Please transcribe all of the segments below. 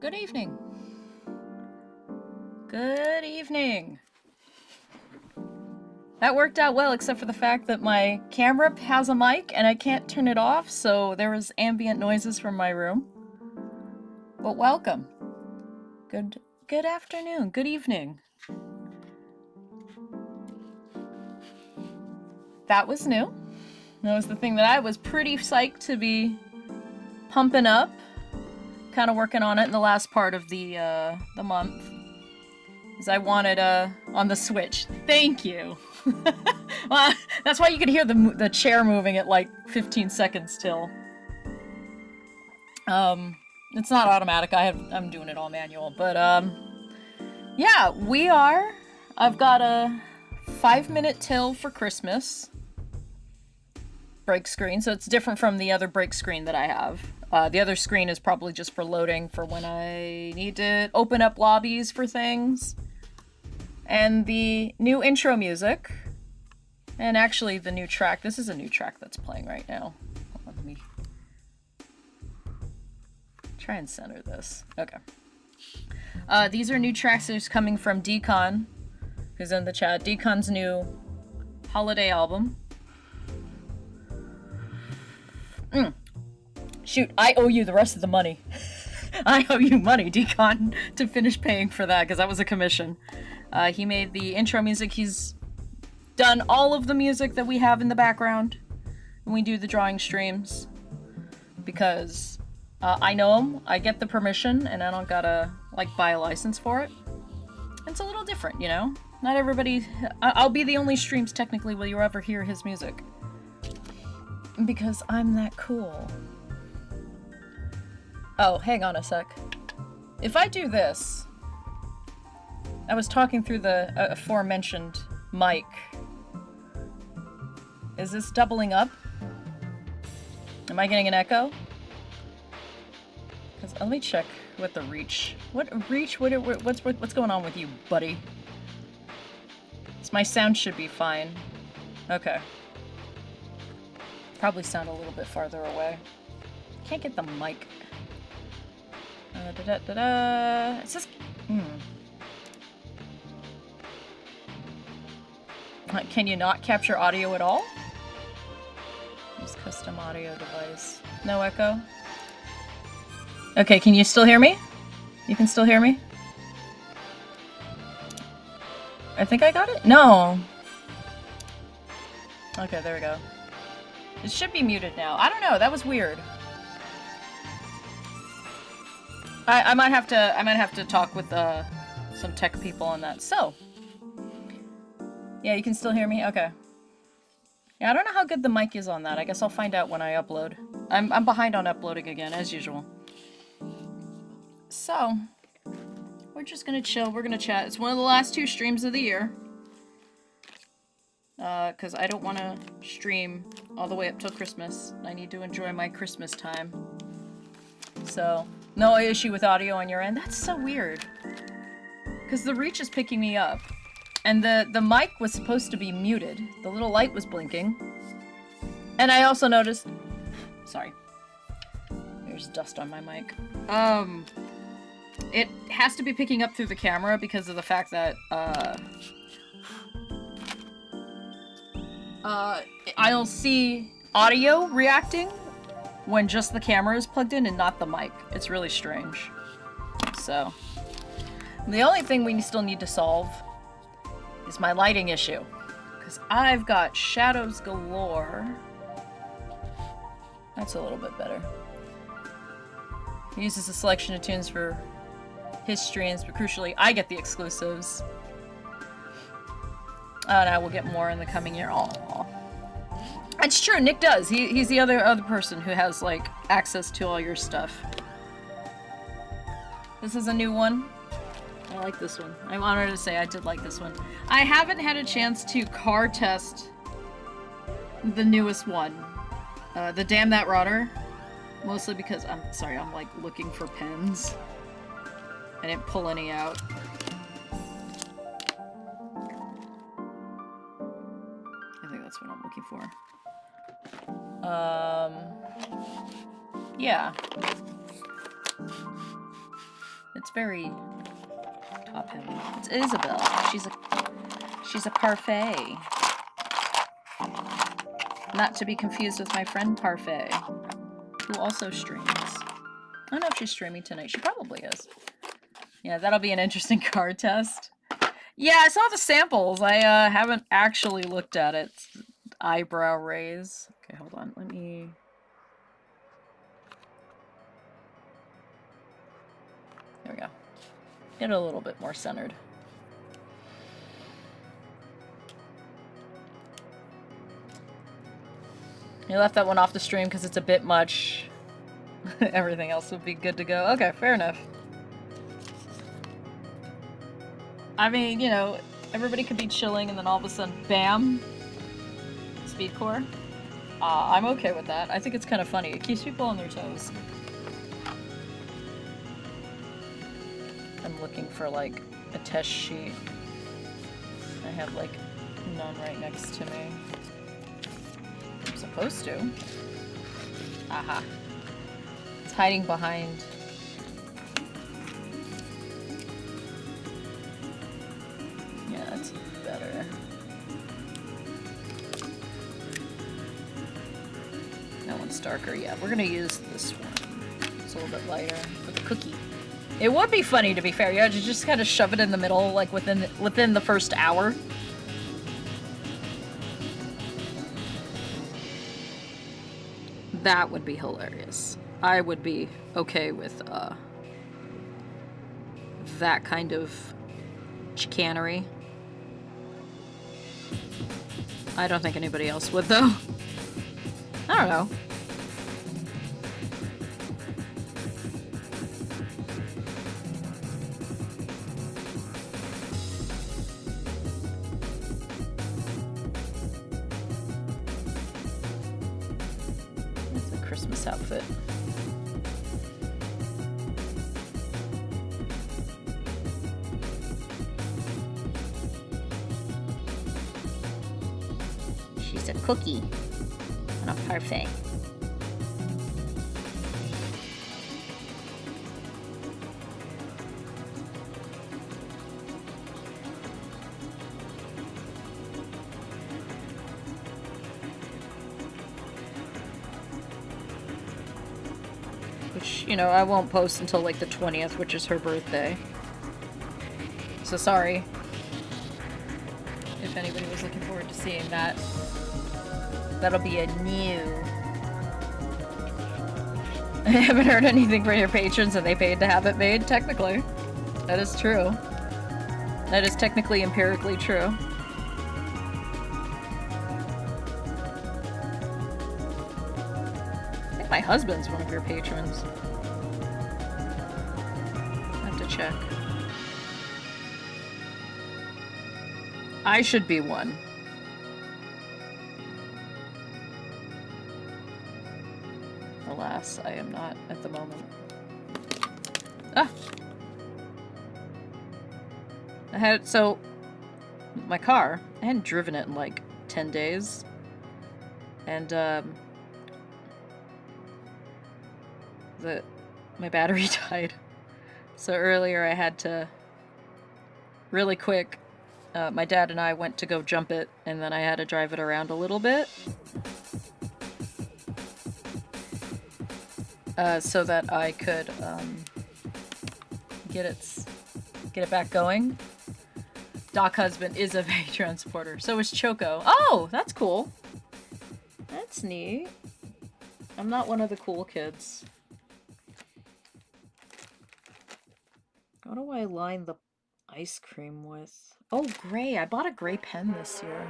Good evening. Good evening. That worked out well, except for the fact that my camera has a mic and I can't turn it off, so there was ambient noises from my room. But welcome. Good afternoon. Good evening. That was new. That was the thing that I was pretty psyched to be pumping up. Kind of working on it in the last part of the month. Because I wanted on the Switch. Thank you. Well, that's why you could hear the chair moving at like 15 seconds till. It's not automatic. I'm doing it all manual, but yeah, we are. I've got a 5-minute till for Christmas break screen, so it's different from the other break screen that I have. The other screen is probably just for loading for when I need to open up lobbies for things. And the new intro music. And actually the new track. This is a new track that's playing right now. Hold on, let me try and center this. Okay. These are new tracks that's coming from Decon, who's in the chat. Decon's new holiday album. Shoot, I owe you the rest of the money. I owe you money, Decon, to finish paying for that, because that was a commission. He made the intro music. He's done all of the music that we have in the background when we do the drawing streams. Because I know him, I get the permission, and I don't gotta, like, buy a license for it. It's a little different, you know? Not everybody... I'll be the only streams, technically, where you ever hear his music. Because I'm that cool. Oh, hang on a sec. If I do this... I was talking through the aforementioned mic. Is this doubling up? Am I getting an echo? Let me check what the reach... What's going on with you, buddy? My sound should be fine. Okay. Probably sound a little bit farther away. Can't get the mic. It says... Can you not capture audio at all? Use custom audio device. No echo? Okay, can you still hear me? You can still hear me? I think I got it? No. Okay, there we go. It should be muted now. I don't know, that was weird. I might have to talk with some tech people on that. So, yeah, you can still hear me? Okay. Yeah, I don't know how good the mic is on that. I guess I'll find out when I upload. I'm behind on uploading again, as usual. So, we're just gonna chill. We're gonna chat. It's one of the last 2 streams of the year. Because I don't want to stream all the way up till Christmas. I need to enjoy my Christmas time. So, no issue with audio on your end. That's so weird. Because the reach is picking me up. And the mic was supposed to be muted. The little light was blinking. And I also noticed... Sorry. There's dust on my mic. It has to be picking up through the camera because of the fact that, I'll see audio reacting when just the camera is plugged in and not the mic. It's really strange. So, the only thing we still need to solve is my lighting issue. Because I've got shadows galore. That's a little bit better. He uses a selection of tunes for his streams, but crucially, I get the exclusives. And I will get more in the coming year. Aww. It's true, Nick does. He's the other person who has, like, access to all your stuff. This is a new one. I like this one. I'm honored to say I did like this one. I haven't had a chance to car test the newest one. The Damn That Rotter. Mostly because, I'm like, looking for pens. I didn't pull any out. I think that's what I'm looking for. Yeah. It's very top heavy. It's Isabel. She's a parfait. Not to be confused with my friend Parfait, who also streams. I don't know if she's streaming tonight. She probably is. Yeah, that'll be an interesting card test. Yeah, I saw the samples. I haven't actually looked at it. Eyebrow raise. Okay, hold on. Let me... There we go. Get it a little bit more centered. You left that one off the stream because it's a bit much. Everything else would be good to go. Okay, fair enough. I mean, you know, everybody could be chilling and then all of a sudden, bam! Speedcore. I'm okay with that. I think it's kind of funny. It keeps people on their toes. I'm looking for, like, a test sheet. I have, like, none right next to me. I'm supposed to. Aha. It's hiding behind... Yeah, that's better. That one's darker. Yeah, we're gonna use this one. It's a little bit lighter for the cookie. It would be funny, to be fair. Yeah, to just kind of shove it in the middle, like within the first hour. That would be hilarious. I would be okay with that kind of chicanery. I don't think anybody else would, though. I don't know. It's a Christmas outfit. She's a cookie and a parfait. Which, you know, I won't post until like the 20th, which is her birthday. So sorry if anybody was looking forward to seeing that. That'll be a new. I haven't heard anything from your patrons and they paid to have it made, technically. That is true. That is technically empirically true. I think my husband's one of your patrons. I have to check. I should be one. Alas, I am not at the moment. Ah! My car, I hadn't driven it in like 10 days. And, my battery died. So earlier I had to, really quick, my dad and I went to go jump it, and then I had to drive it around a little bit. So that I could, get it back going. Doc Husband is a Patreon supporter. So is Choco. Oh, that's cool. That's neat. I'm not one of the cool kids. What do I line the ice cream with? Oh, gray. I bought a gray pen this year.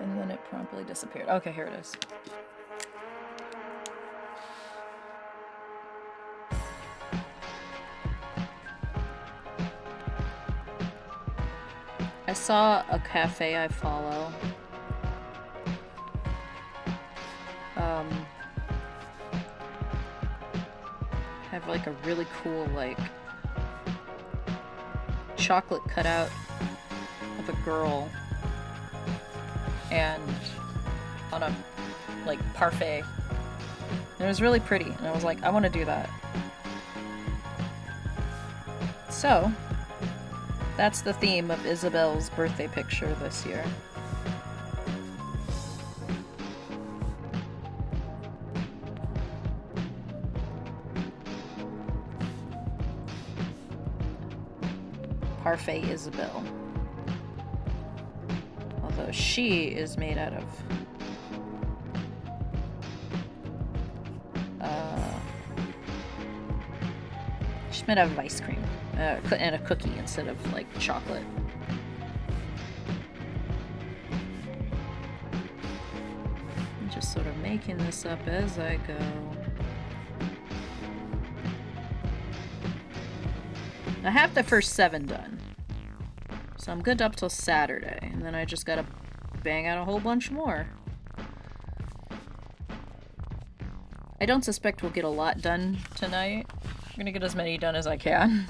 And then it promptly disappeared. Okay, here it is. I saw a cafe I follow. Have like a really cool like chocolate cutout of a girl and on a like parfait. And it was really pretty and I was like, I want to do that. So, that's the theme of Isabel's birthday picture this year. Parfait Isabel. Although she is made out of she's made out of ice cream and a cookie instead of like chocolate. I'm just sort of making this up as I go. I have the first 7 done, so I'm good up till Saturday, and then I just gotta bang out a whole bunch more. I don't suspect we'll get a lot done tonight. I'm gonna get as many done as I can.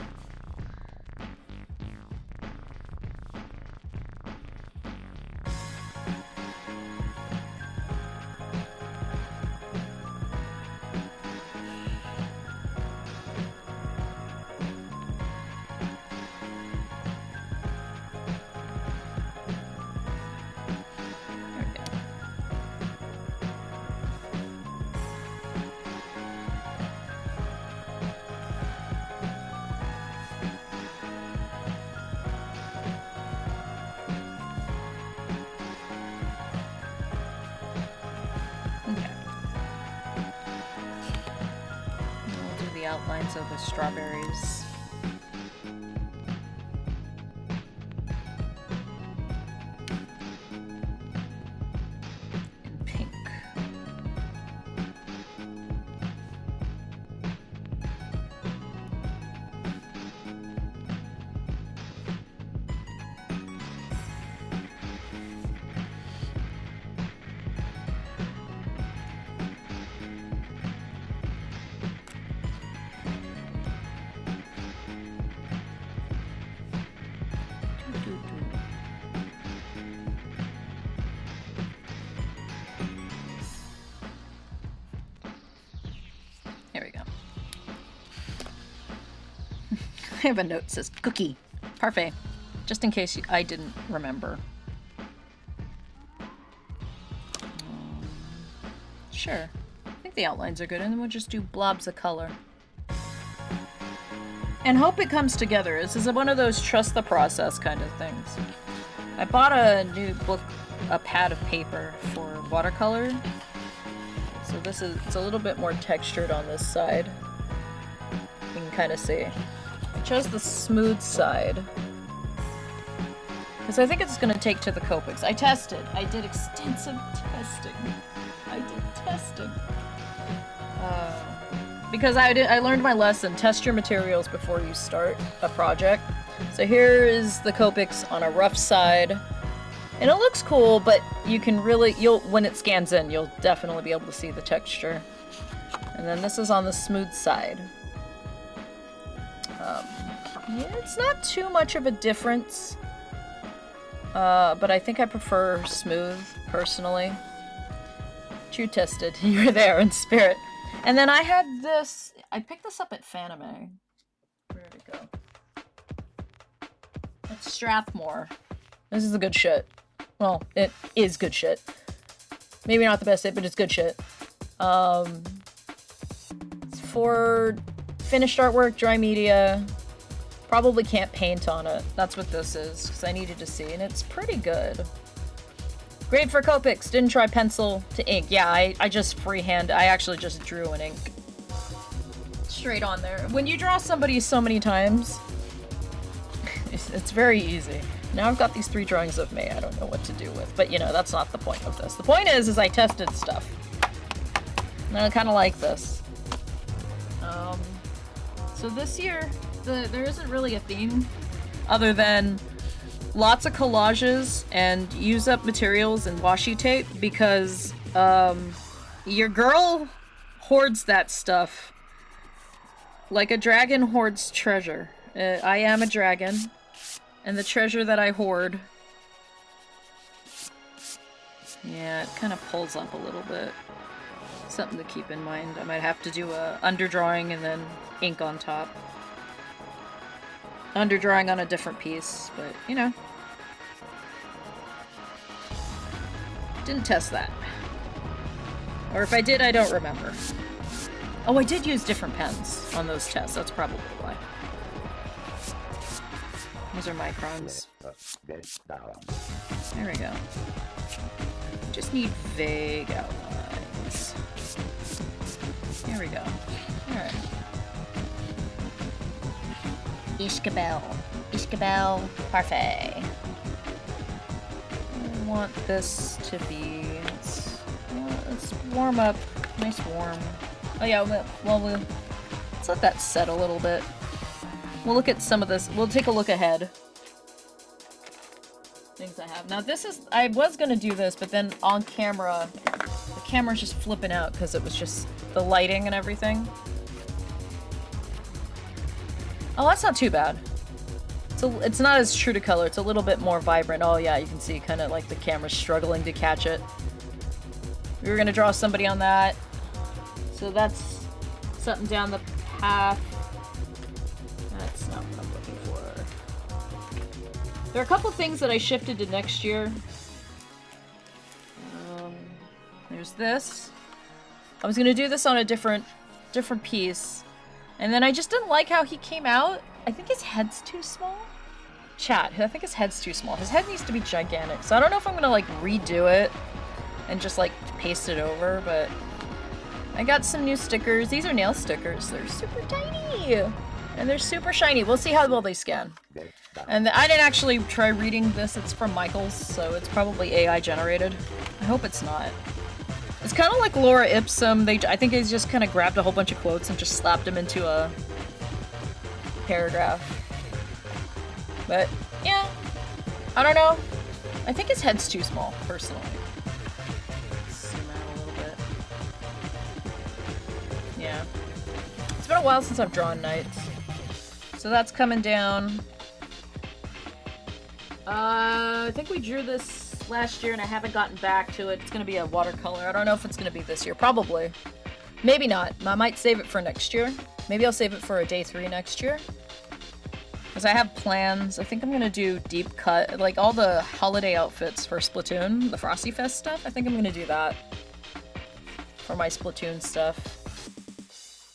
Outlines of the strawberries. In pink. I have a note that says cookie, parfait, just in case I didn't remember. Sure, I think the outlines are good, and then we'll just do blobs of color. And hope it comes together. This is one of those trust the process kind of things. I bought a new book, a pad of paper for watercolor. So it's a little bit more textured on this side. You can kind of see. I chose the smooth side because I think it's going to take to the Copics. I did extensive testing. Because I learned my lesson. Test your materials before you start a project. So here is the Copics on a rough side, and it looks cool, but you can really, when it scans in, you'll definitely be able to see the texture. And then this is on the smooth side. Yeah, it's not too much of a difference, but I think I prefer smooth, personally. True tested, you're there in spirit. And then I had this, I picked this up at Fanime. Where did it go? It's Strathmore. This is the good shit. Well, it is good shit. Maybe not the best hit, but it's good shit. It's for finished artwork, dry media. Probably can't paint on it. That's what this is, because I needed to see, and it's pretty good. Great for Copics. Didn't try pencil to ink. Yeah, I just freehand. I actually just drew an ink. Straight on there. When you draw somebody so many times, it's very easy. Now I've got these 3 drawings of me I don't know what to do with, but you know, that's not the point of this. The point is I tested stuff. And I kind of like this. So this year, there isn't really a theme other than lots of collages and use up materials and washi tape because your girl hoards that stuff like a dragon hoards treasure. I am a dragon, and the treasure that I hoard, yeah, it kind of pulls up a little bit. Something to keep in mind. I might have to do a underdrawing and then ink on top. Underdrawing on a different piece, but, you know. Didn't test that. Or if I did, I don't remember. Oh, I did use different pens on those tests. That's probably why. These are microns. There we go. Just need vague outlines. There we go. Alright. Ishkabel. Ishkabel parfait. I want this to be... Let's warm up. Nice warm. Oh yeah, well, let's let that set a little bit. We'll look at some of this. We'll take a look ahead. Things I have. Now this is... I was gonna do this, but then on camera, the camera's just flipping out because it was just the lighting and everything. Oh, that's not too bad. It's not as true to color. It's a little bit more vibrant. Oh yeah, you can see kind of like the camera's struggling to catch it. We were gonna draw somebody on that. So that's something down the path. That's not what I'm looking for. There are a couple things that I shifted to next year. There's this. I was gonna do this on a different piece. And then I just didn't like how he came out. I think his head's too small. Chat, I think his head's too small. His head needs to be gigantic. So I don't know if I'm gonna like redo it and just like paste it over, but I got some new stickers. These are nail stickers. They're super tiny and they're super shiny. We'll see how well they scan. And I didn't actually try reading this. It's from Michaels, so it's probably AI generated. I hope it's not. It's kind of like Laura Ipsum. I think they just kind of grabbed a whole bunch of quotes and just slapped them into a paragraph. But, yeah. I don't know. I think his head's too small, personally. Zoom out a little bit. Yeah. It's been a while since I've drawn Knights. So that's coming down. I think we drew this last year and I haven't gotten back to it. It's gonna be a watercolor. I don't know if it's gonna be this year. Probably. Maybe not. I might save it for next year. Maybe I'll save it for a day 3 next year. Because I have plans. I think I'm gonna do deep cut. Like all the holiday outfits for Splatoon, the Frosty Fest stuff. I think I'm gonna do that for my Splatoon stuff.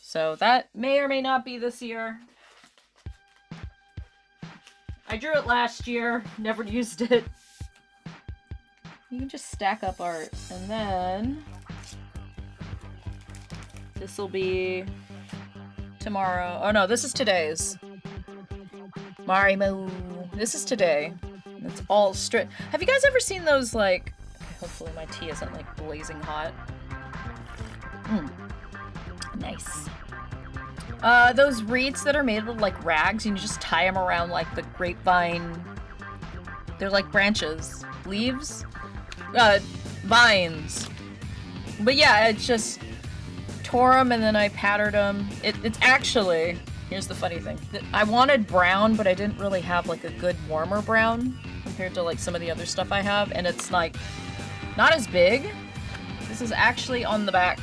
So that may or may not be this year. I drew it last year, never used it. You can just stack up art, and then this will be tomorrow. Oh no, this is today's. Marimo. This is today. It's all straight. Have you guys ever seen those like? Okay, hopefully my tea isn't like blazing hot. Nice. Those wreaths that are made of like rags, and you just tie them around like the grapevine. They're like branches, leaves. Vines. But yeah, it just tore them and then I patterned them. It's actually, here's the funny thing. I wanted brown, but I didn't really have like a good warmer brown compared to like some of the other stuff I have. And it's like, not as big. This is actually on the back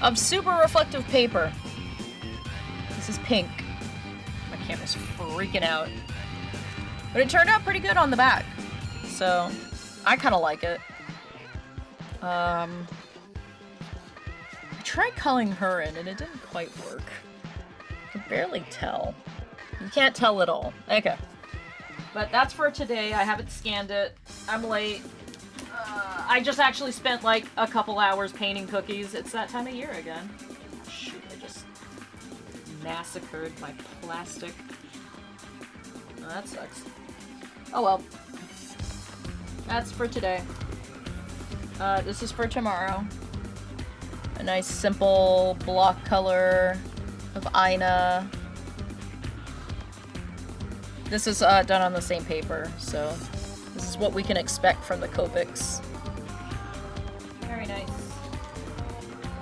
of super reflective paper. This is pink. My camera's freaking out. But it turned out pretty good on the back. So I kind of like it. I tried coloring her in and it didn't quite work. I can barely tell. You can't tell at all. Okay. But that's for today. I haven't scanned it. I'm late. I just actually spent like a couple hours painting cookies. It's that time of year again. Shoot, I just massacred my plastic. Oh, that sucks. Oh well. That's for today. This is for tomorrow. A nice simple block color of Aina. This is done on the same paper, so this is what we can expect from the Copics. Very nice.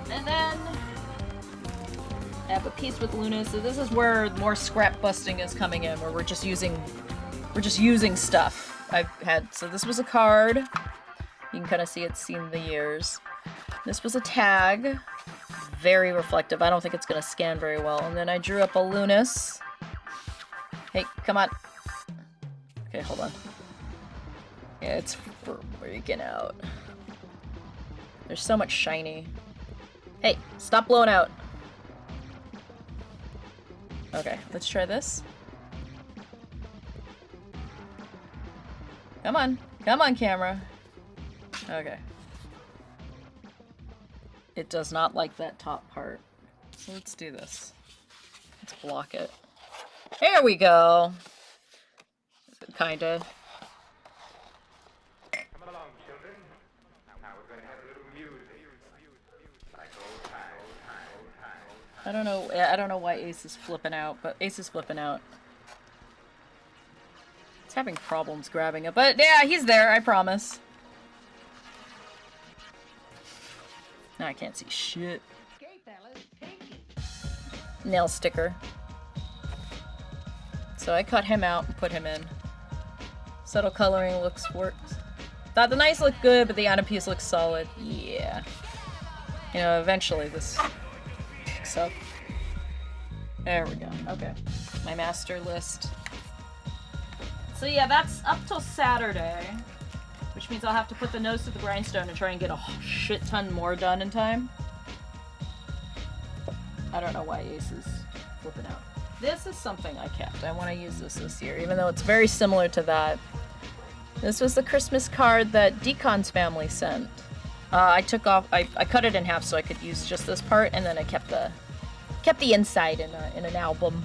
And then I have a piece with Luna, so this is where more scrap busting is coming in, where we're just using stuff I've had. So this was a card. You can kind of see it's seen the years. This was a tag. Very reflective. I don't think it's going to scan very well. And then I drew up a Lunas. Hey, come on. Okay, hold on. Yeah, it's freaking out. There's so much shiny. Hey, stop blowing out. Okay, let's try this. Come on. Come on, camera. Okay. It does not like that top part. So let's do this. Let's block it. There we go. Kinda. Come along, children. Now we're going to have a little music. Like old times. I don't know why Ace is flipping out, but Ace is flipping out. He's having problems grabbing it, but yeah, he's there, I promise. Now I can't see shit. Nail sticker. So I cut him out and put him in. Subtle coloring works. Thought the knights look good, but the outer piece looks solid. Yeah. You know, eventually this picks up. There we go. Okay. My master list. So yeah, that's up till Saturday. Which means I'll have to put the nose to the grindstone and try and get a shit ton more done in time. I don't know why Ace is flipping out. This is something I kept. I want to use this year, even though it's very similar to that. This was the Christmas card that Deacon's family sent. I cut it in half so I could use just this part, and then I kept the inside in an album.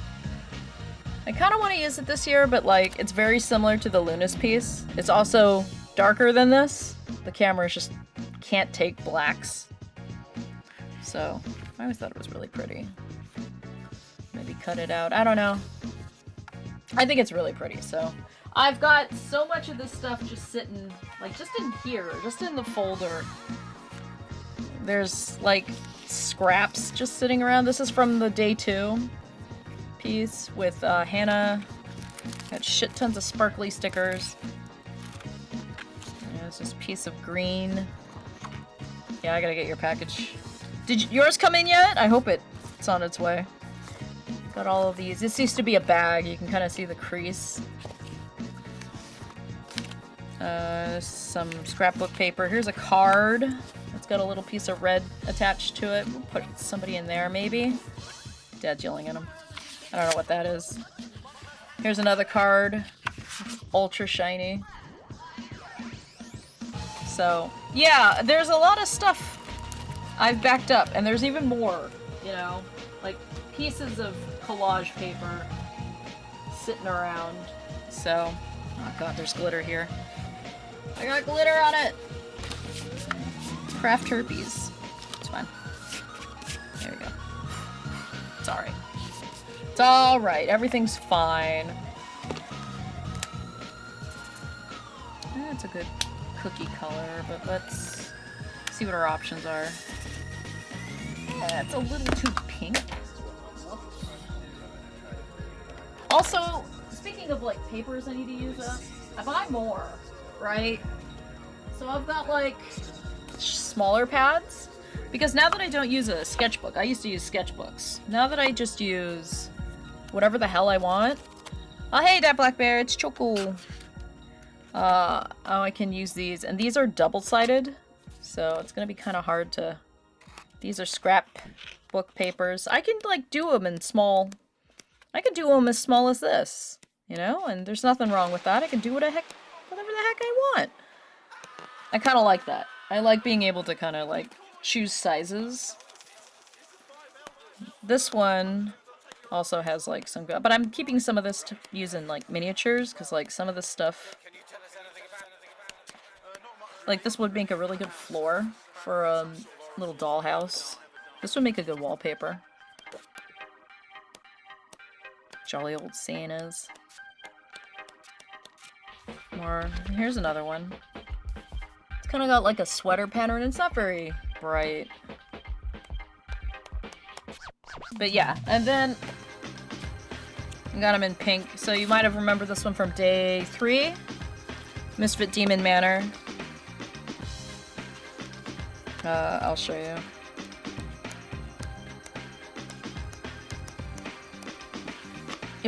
I kind of want to use it this year, but like it's very similar to the Lunas piece. It's also darker than this. The camera just can't take blacks. So I always thought it was really pretty. Maybe cut it out. I don't know. I think it's really pretty, so. I've got so much of this stuff just sitting, like, just in here, just in the folder. There's, like, scraps just sitting around. This is from the day 2 piece with Hannah. Got shit tons of sparkly stickers. There's this piece of green. Yeah, I gotta get your package. Did yours come in yet? I hope it's on its way. Got all of these. This used to be a bag. You can kind of see the crease. Some scrapbook paper. Here's a card. It's got a little piece of red attached to it. We'll put somebody in there, maybe. Dad's yelling at him. I don't know what that is. Here's another card. Ultra shiny. So, yeah, there's a lot of stuff I've backed up, and there's even more, you know? Like, pieces of collage paper sitting around. So, oh god, there's glitter here. I got glitter on it! Craft herpes. It's fine. There we go. It's alright. It's alright. Everything's fine. That's a good cookie color, but let's see what our options are. It's a little too pink. Also, speaking of like papers I need to use up, I buy more, right? So I've got like smaller pads, because now that I don't use a sketchbook, I used to use sketchbooks. Now that I just use whatever the hell I want. Oh hey, that black bear, it's Choco. Oh, I can use these, and these are double-sided, so it's gonna be kind of hard to. These are scrapbook papers. I can like do them in small. I can do them as small as this, you know, and there's nothing wrong with that. I can do whatever the heck I want. I kind of like that. I like being able to kind of like choose sizes. This one also has like some, but I'm keeping some of this to use in like miniatures, because like some of this stuff, like this would make a really good floor for a little dollhouse. This would make a good wallpaper. Jolly old Santas. More. Here's another one. It's kind of got like a sweater pattern. It's not very bright. But yeah, and then I got them in pink. So you might have remembered this one from day 3. Misfit Demon Manor. I'll show you.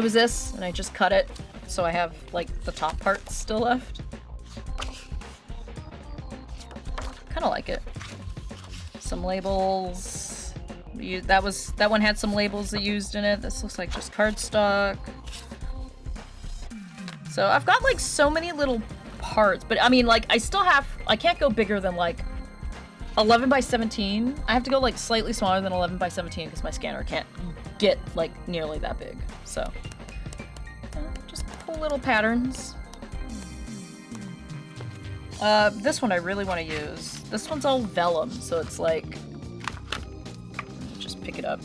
It was this, and I just cut it, so I have, like, the top parts still left. Kinda like it. Some labels. That one had some labels they used in it. This looks like just cardstock. So I've got, like, so many little parts, but I mean, like, I can't go bigger than, like, 11 by 17. I have to go, like, slightly smaller than 11 by 17 because my scanner can't get, like, nearly that big. So, just cool little patterns. This one I really want to use. This one's all vellum, so it's like... Just pick it up.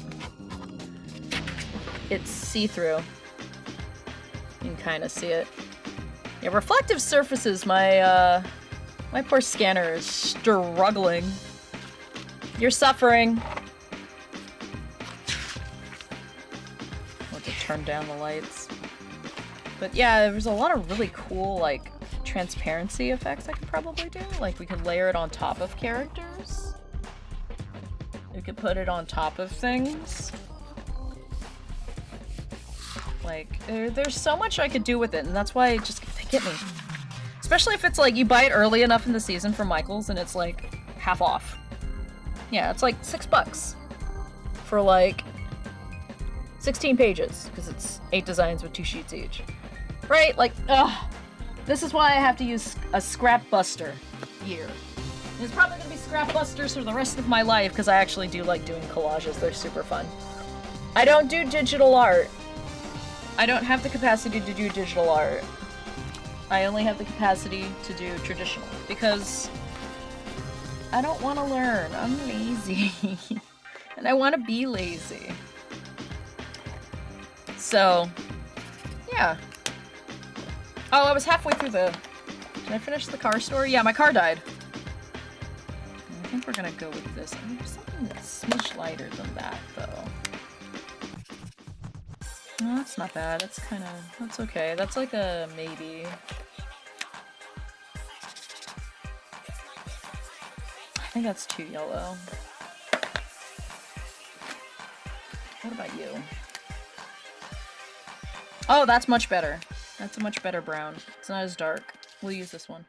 It's see-through. You can kind of see it. Yeah, reflective surfaces, my poor scanner is struggling. You're suffering. I'll have to turn down the lights. But yeah, there's a lot of really cool, like, transparency effects I could probably do. Like, we could layer it on top of characters. We could put it on top of things. Like, there's so much I could do with it, and that's why they get me. Especially if it's like, you buy it early enough in the season from Michael's and it's like half off. Yeah, it's like $6 for like 16 pages, because it's 8 designs with 2 sheets each. Right? Like, ugh. This is why I have to use a scrap buster here. It's probably gonna be scrap busters for the rest of my life, because I actually do like doing collages. They're super fun. I don't do digital art. I don't have the capacity to do digital art. I only have the capacity to do traditional, because I don't want to learn. I'm lazy. And I want to be lazy. So, yeah. Oh, I was halfway through the... Did I finish the car story? Yeah, my car died. I think we're gonna go with this. I need something that's a smidge lighter than that, though. No, that's not bad. That's kind of... That's okay. That's like a maybe. I think that's too yellow. What about you? Oh, that's much better. That's a much better brown. It's not as dark. We'll use this one.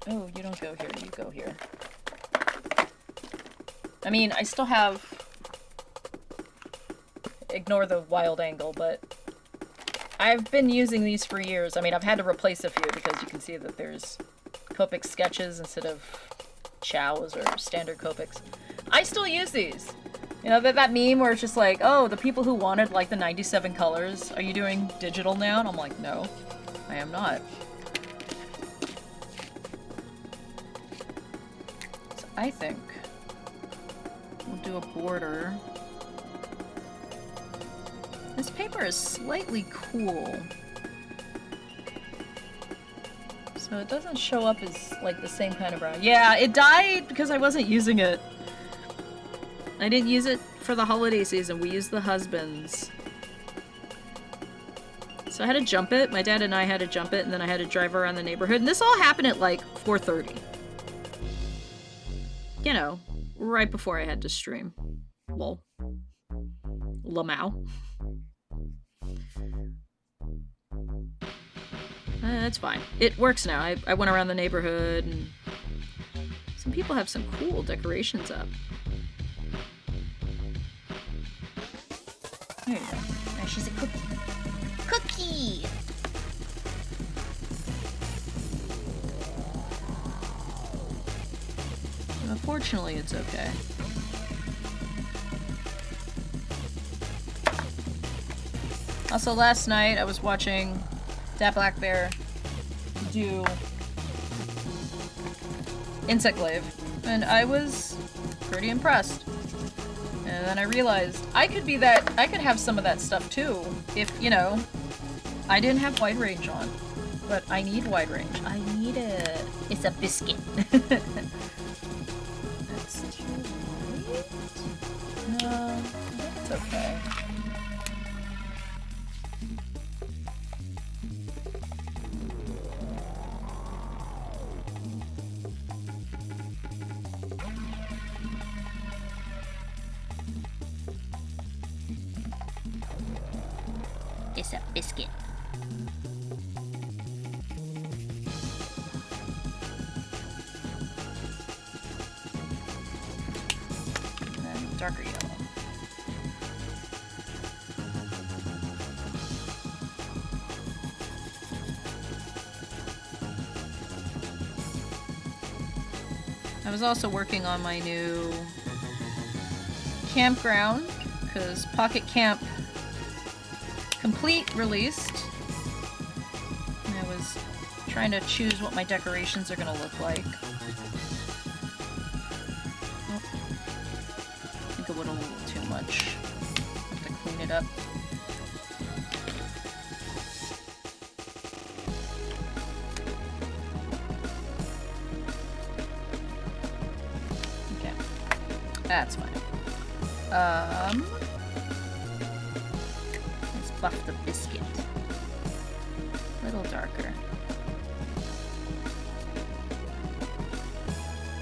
Oh, you don't go here. You go here. I mean, I still have... Ignore the wild angle, but... I've been using these for years. I mean, I've had to replace a few because you can see that there's Copic sketches instead of chows or standard Copics. I still use these. You know, that meme where it's just like, oh, the people who wanted like the 97 colors, are you doing digital now? And I'm like, no, I am not. So I think we'll do a border. This paper is slightly cool. So it doesn't show up as like the same kind of brown. Yeah, it died because I wasn't using it. I didn't use it for the holiday season. We used the husbands. So I had to jump it. My dad and I had to jump it, and then I had to drive around the neighborhood. And this all happened at like 4:30. You know, right before I had to stream. Lol. Lamau. That's fine. It works now. I went around the neighborhood, and some people have some cool decorations up. There you go. Now she's a cookie. Cookie! Unfortunately, it's okay. Also, last night I was watching that Black Bear do Insect Glaive, and I was pretty impressed. And then I realized I could have some of that stuff too, if, you know, I didn't have wide range on. But I need wide range. I need it. It's a biscuit. That's too light? No, I think it's okay. It's a biscuit. And then darker yellow. I was also working on my new campground, because Pocket Camp Complete released. And I was trying to choose what my decorations are going to look like. Oh, I think it went a little too much. Have to clean it up. Okay, that's fine. Let's buff the biscuit. A little darker.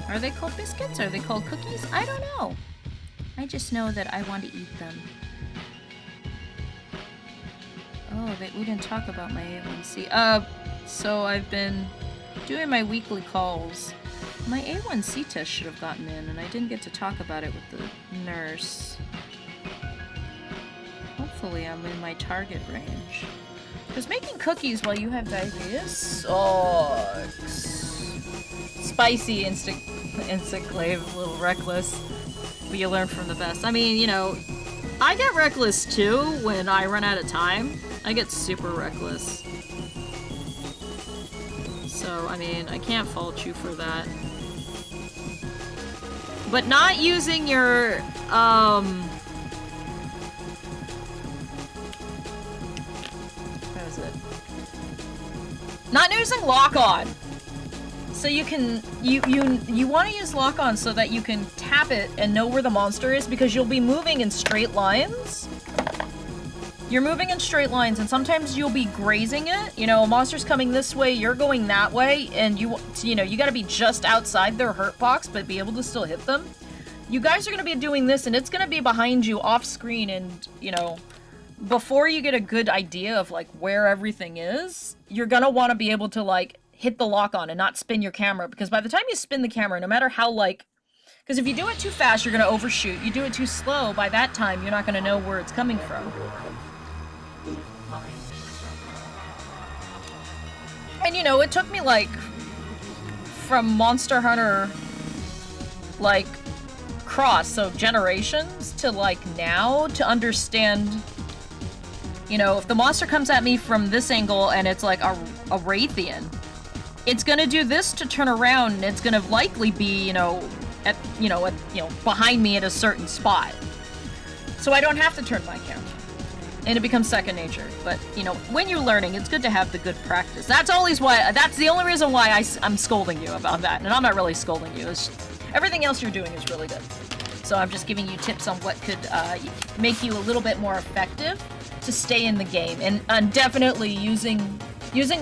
Are they called biscuits? Are they called cookies? I don't know. I just know that I want to eat them. Oh, we didn't talk about my A1C. So I've been doing my weekly calls. My A1C test should have gotten in, and I didn't get to talk about it with the nurse. Hopefully I'm in my target range. Because making cookies while you have diabetes sucks. Spicy, instant glaive, a little reckless. But you learn from the best. I mean, you know, I get reckless too when I run out of time. I get super reckless. So, I mean, I can't fault you for that. But not using your, what is it? Not using lock-on. So you can, you want to use lock-on so that you can tap it and know where the monster is, because you'll be moving in straight lines. You're moving in straight lines, and sometimes you'll be grazing it. You know, a monster's coming this way, you're going that way, and you know, you gotta be just outside their hurt box, but be able to still hit them. You guys are gonna be doing this, and it's gonna be behind you off screen, and, you know, before you get a good idea of, like, where everything is, you're gonna want to be able to, like, hit the lock on and not spin your camera, because by the time you spin the camera, no matter how, like, because if you do it too fast, you're gonna overshoot. You do it too slow, by that time, you're not gonna know where it's coming from. And, you know, it took me, like, from Monster Hunter, like, Cross, so Generations, to, like, now, to understand, you know, if the monster comes at me from this angle and it's, like, a Raytheon, it's gonna do this to turn around, and it's gonna likely be, you know, behind me at a certain spot. So I don't have to turn my camera. And it becomes second nature. But, you know, when you're learning, it's good to have the good practice. That's the only reason why I'm scolding you about that. And I'm not really scolding you. Everything else you're doing is really good. So I'm just giving you tips on what could make you a little bit more effective to stay in the game. And definitely using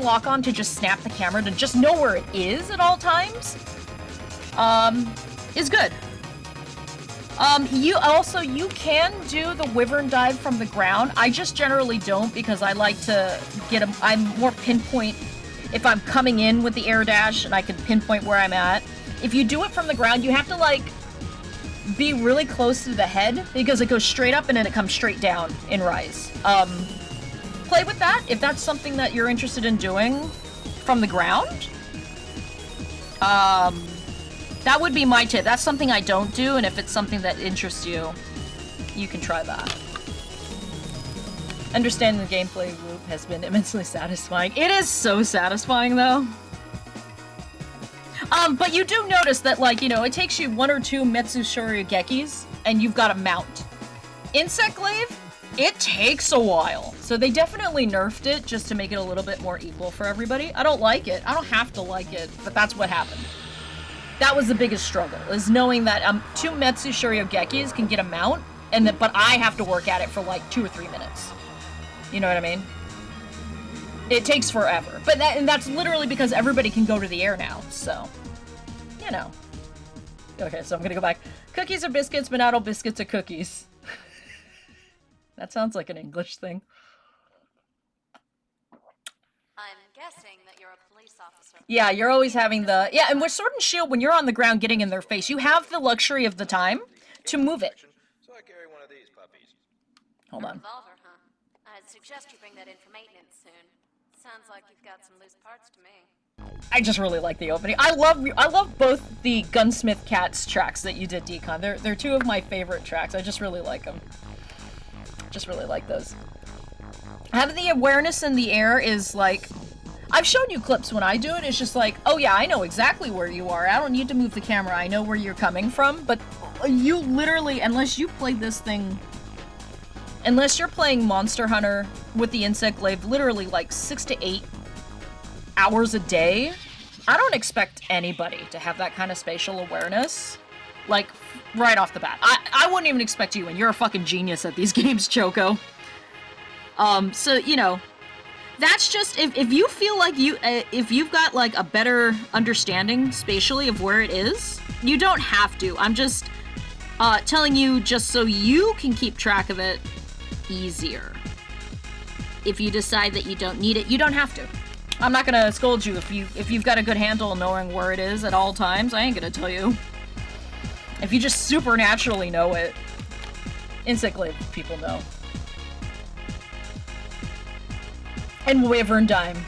lock-on to just snap the camera, to just know where it is at all times, is good. You can do the wyvern dive from the ground. I just generally don't, because I like to I'm more pinpoint if I'm coming in with the air dash, and I can pinpoint where I'm at. If you do it from the ground, you have to, like, be really close to the head, because it goes straight up and then it comes straight down in Rise. Play with that if that's something that you're interested in doing from the ground. That would be my tip. That's something I don't do, and if it's something that interests you, you can try that. Understanding the gameplay loop has been immensely satisfying. It is so satisfying, though. But you do notice that, like, you know, it takes you 1 or 2 Metsu Shoryugekis, and you've got a mount. Insect Glaive, it takes a while. So they definitely nerfed it just to make it a little bit more equal for everybody. I don't like it. I don't have to like it, but that's what happened. That was the biggest struggle, is knowing that 2 Metsu Shoryugekis can get a mount, but I have to work at it for like 2 or 3 minutes. You know what I mean? It takes forever. But that's literally because everybody can go to the air now, so, you know. Okay, so I'm gonna go back. Cookies are biscuits, but not all biscuits are cookies. That sounds like an English thing. I'm guessing that you're a police officer. Yeah, you're always having the... Yeah, and with Sword and Shield, when you're on the ground getting in their face, you have the luxury of the time to move it. So I carry one of these puppies. Hold on. Revolver, huh? I'd suggest you bring that in for maintenance soon. Sounds like you've got some loose parts to me. I just really like the opening. I love both the Gunsmith Cats tracks that you did, Decon. They're two of my favorite tracks. I just really like them. Just really like those. Having the awareness in the air is like... I've shown you clips when I do it. It's just like, oh yeah, I know exactly where you are. I don't need to move the camera. I know where you're coming from. But you literally, unless you played this thing... Unless you're playing Monster Hunter with the Insect Glaive literally like 6 to 8 hours a day, I don't expect anybody to have that kind of spatial awareness. Like, right off the bat. I wouldn't even expect you, and you're a fucking genius at these games, Choco. So, you know, that's just, if you feel like if you've got, like, a better understanding spatially of where it is, you don't have to. I'm just, telling you just so you can keep track of it easier. If you decide that you don't need it, you don't have to. I'm not gonna scold you if you've got a good handle on knowing where it is at all times. I ain't gonna tell you. If you just supernaturally know it. Insect Glaive people know. And Wyvern Dive.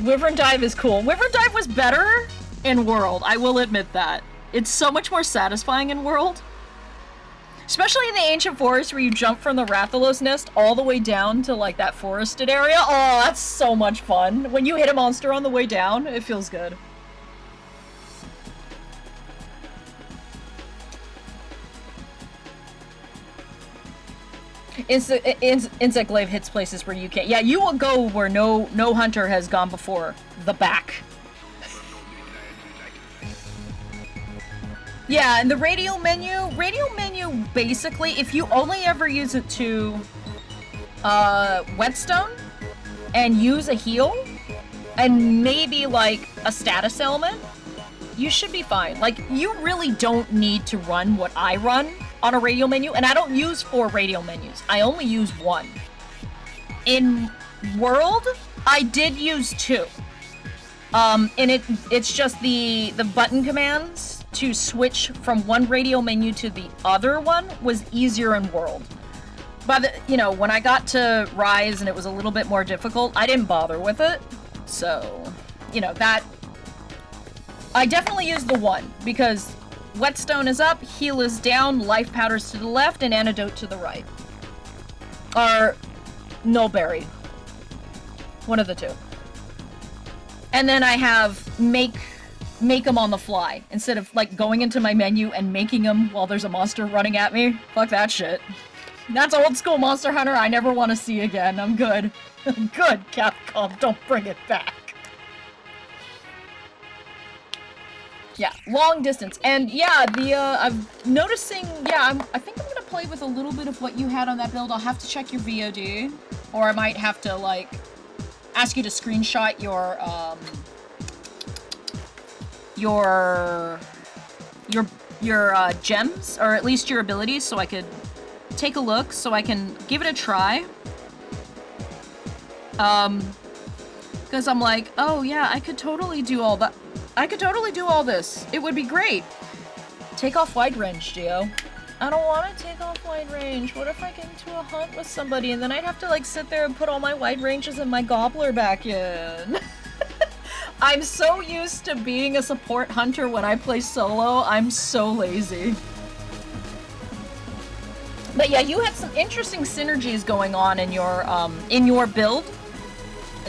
Wyvern Dive is cool. Wyvern Dive was better in World, I will admit that. It's so much more satisfying in World. Especially in the Ancient Forest where you jump from the Rathalos nest all the way down to like that forested area. Oh, that's so much fun. When you hit a monster on the way down, it feels good. Insect Glaive hits places where you can't. Yeah, you will go where no hunter has gone before. The back. Yeah, and the radial menu basically, if you only ever use it to whetstone and use a heal and maybe like a status element, you should be fine. Like, you really don't need to run what I run on a radial menu, and I don't use 4 radial menus. I only use 1. In World, I did use 2. And it's just the button commands to switch from one radial menu to the other one was easier in World. But, you know, when I got to Rise and it was a little bit more difficult, I didn't bother with it. So, you know, that... I definitely used the 1, because Whetstone is up, Heal is down, Life Powder's to the left, and Antidote to the right. Or Nullberry. One of the two. And then I have make them on the fly, instead of, like, going into my menu and making them while there's a monster running at me. Fuck that shit. That's old school Monster Hunter I never want to see again. I'm good. I'm good, Capcom. Don't bring it back. Yeah, long distance. And yeah, I'm noticing, yeah, I think I'm gonna play with a little bit of what you had on that build. I'll have to check your VOD, or I might have to, like, ask you to screenshot your gems, or at least your abilities, so I could take a look, so I can give it a try. Because I'm like, oh yeah, I could totally do all that. I could totally do all this. It would be great. Take off wide range, Geo. I don't want to take off wide range. What if I get into a hunt with somebody and then I'd have to, like, sit there and put all my wide ranges and my gobbler back in? I'm so used to being a support hunter when I play solo. I'm so lazy. But yeah, you had some interesting synergies going on in your build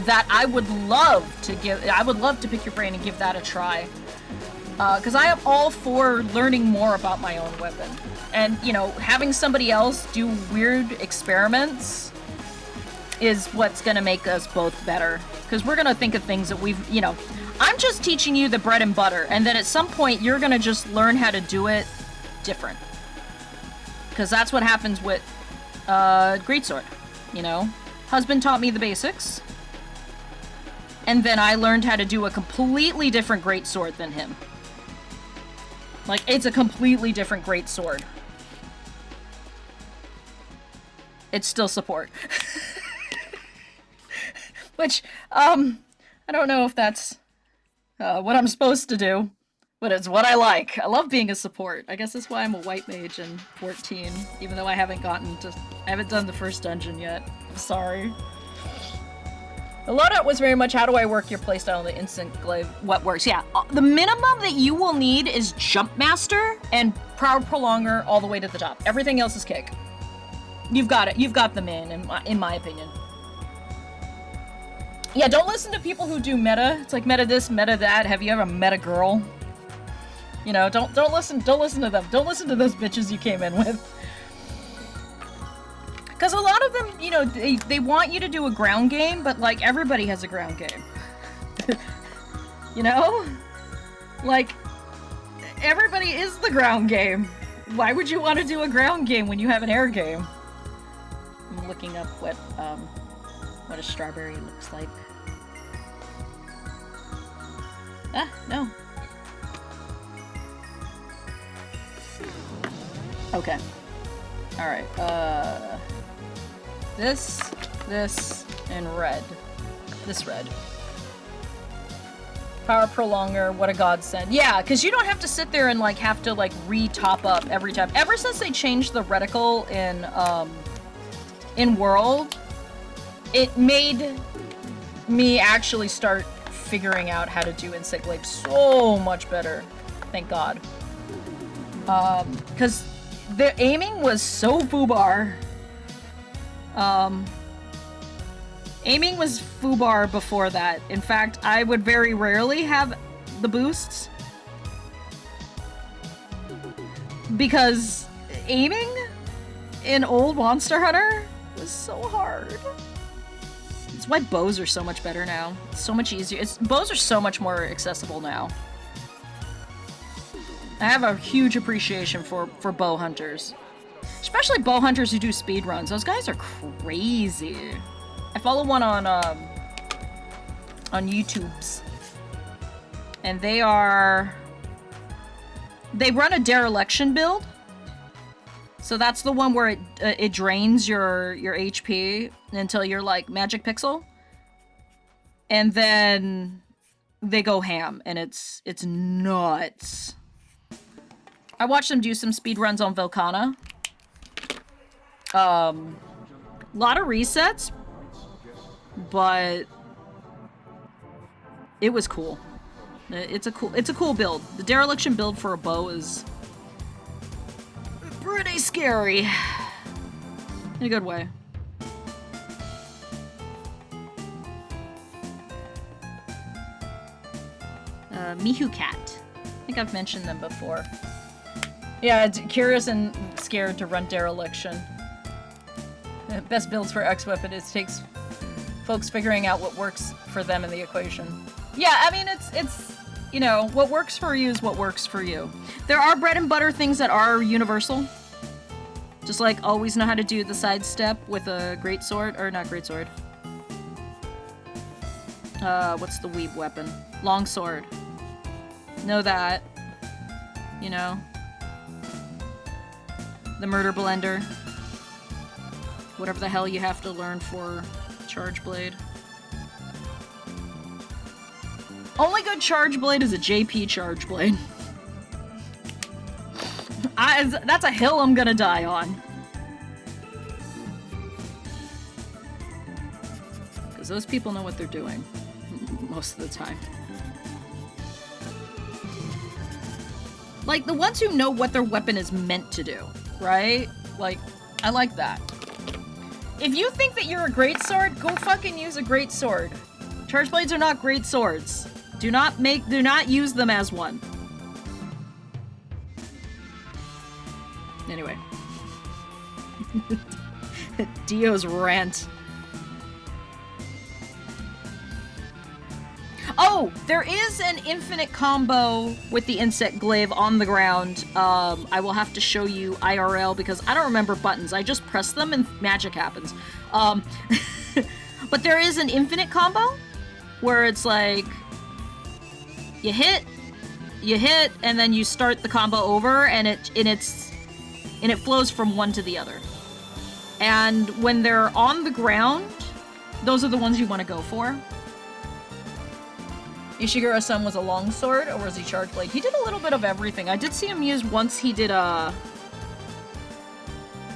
that I would love to pick your brain and give that a try. Because I am all for learning more about my own weapon. And, you know, having somebody else do weird experiments is what's gonna make us both better. Because we're gonna think of things that we've, you know, I'm just teaching you the bread and butter, and then at some point you're gonna just learn how to do it different. Because that's what happens with Greatsword, you know? Husband taught me the basics, and then I learned how to do a completely different greatsword than him. Like, it's a completely different greatsword. It's still support. Which, I don't know if that's what I'm supposed to do, but it's what I like. I love being a support. I guess that's why I'm a white mage in 14, even though I haven't done the first dungeon yet. I'm sorry. The loadout was very much, how do I work your playstyle in the instant glaive? What works? Yeah, the minimum that you will need is Jump Master and Power Prolonger all the way to the top. Everything else is kick. You've got it. You've got them in my opinion. Yeah, don't listen to people who do meta. It's like meta this, meta that. Have you ever met a girl? You know, don't listen to them. Don't listen to those bitches you came in with. Because a lot of them, you know, they want you to do a ground game, but, like, everybody has a ground game. You know? Like, everybody is the ground game. Why would you want to do a ground game when you have an air game? I'm looking up what a strawberry looks like. Ah, no. Okay. Alright, this, and red. This red. Power Prolonger, what a godsend. Yeah, because you don't have to sit there and, like, have to, like, re-top up every time. Ever since they changed the reticle in World, it made me actually start figuring out how to do Insect Glaive so much better. Thank God. Because the aiming was so foobar. Aiming was foobar before that. In fact, I would very rarely have the boosts. Because aiming in old Monster Hunter was so hard. That's why bows are so much better now. It's so much easier. Bows are so much more accessible now. I have a huge appreciation for bow hunters. Especially bow hunters who do speed runs. Those guys are crazy. I follow one on YouTube's. And they run a dereliction build. So that's the one where it drains your HP until you're like magic pixel. And then they go ham and it's nuts. I watched them do some speed runs on Volcana. Lot of resets, but it was cool. It's a cool build. The dereliction build for a bow is pretty scary. In a good way. Mihu Cat. I think I've mentioned them before. Yeah, it's curious and scared to run dereliction. Best builds for X-Weapon, it takes folks figuring out what works for them in the equation. Yeah, I mean, it's you know, what works for you is what works for you. There are bread and butter things that are universal. Just like always know how to do the sidestep with a greatsword, or not greatsword. What's the weeb weapon? Longsword. Know that. You know. The murder blender. Whatever the hell you have to learn for Charge Blade. Only good Charge Blade is a JP Charge Blade. That's a hill I'm gonna die on. Because those people know what they're doing. Most of the time. Like, the ones who know what their weapon is meant to do, right? Like, I like that. If you think that you're a greatsword, go fucking use a greatsword. Charge blades are not great swords. Do not use them as one. Anyway. Dio's rant. Oh, there is an infinite combo with the insect glaive on the ground. I will have to show you IRL because I don't remember buttons. I just press them and magic happens. But there is an infinite combo where it's like you hit, and then you start the combo over, and it flows from one to the other. And when they're on the ground, those are the ones you want to go for. Ishiguro-san was a longsword, or was he charge blade? He did a little bit of everything. I did see him use once. He did a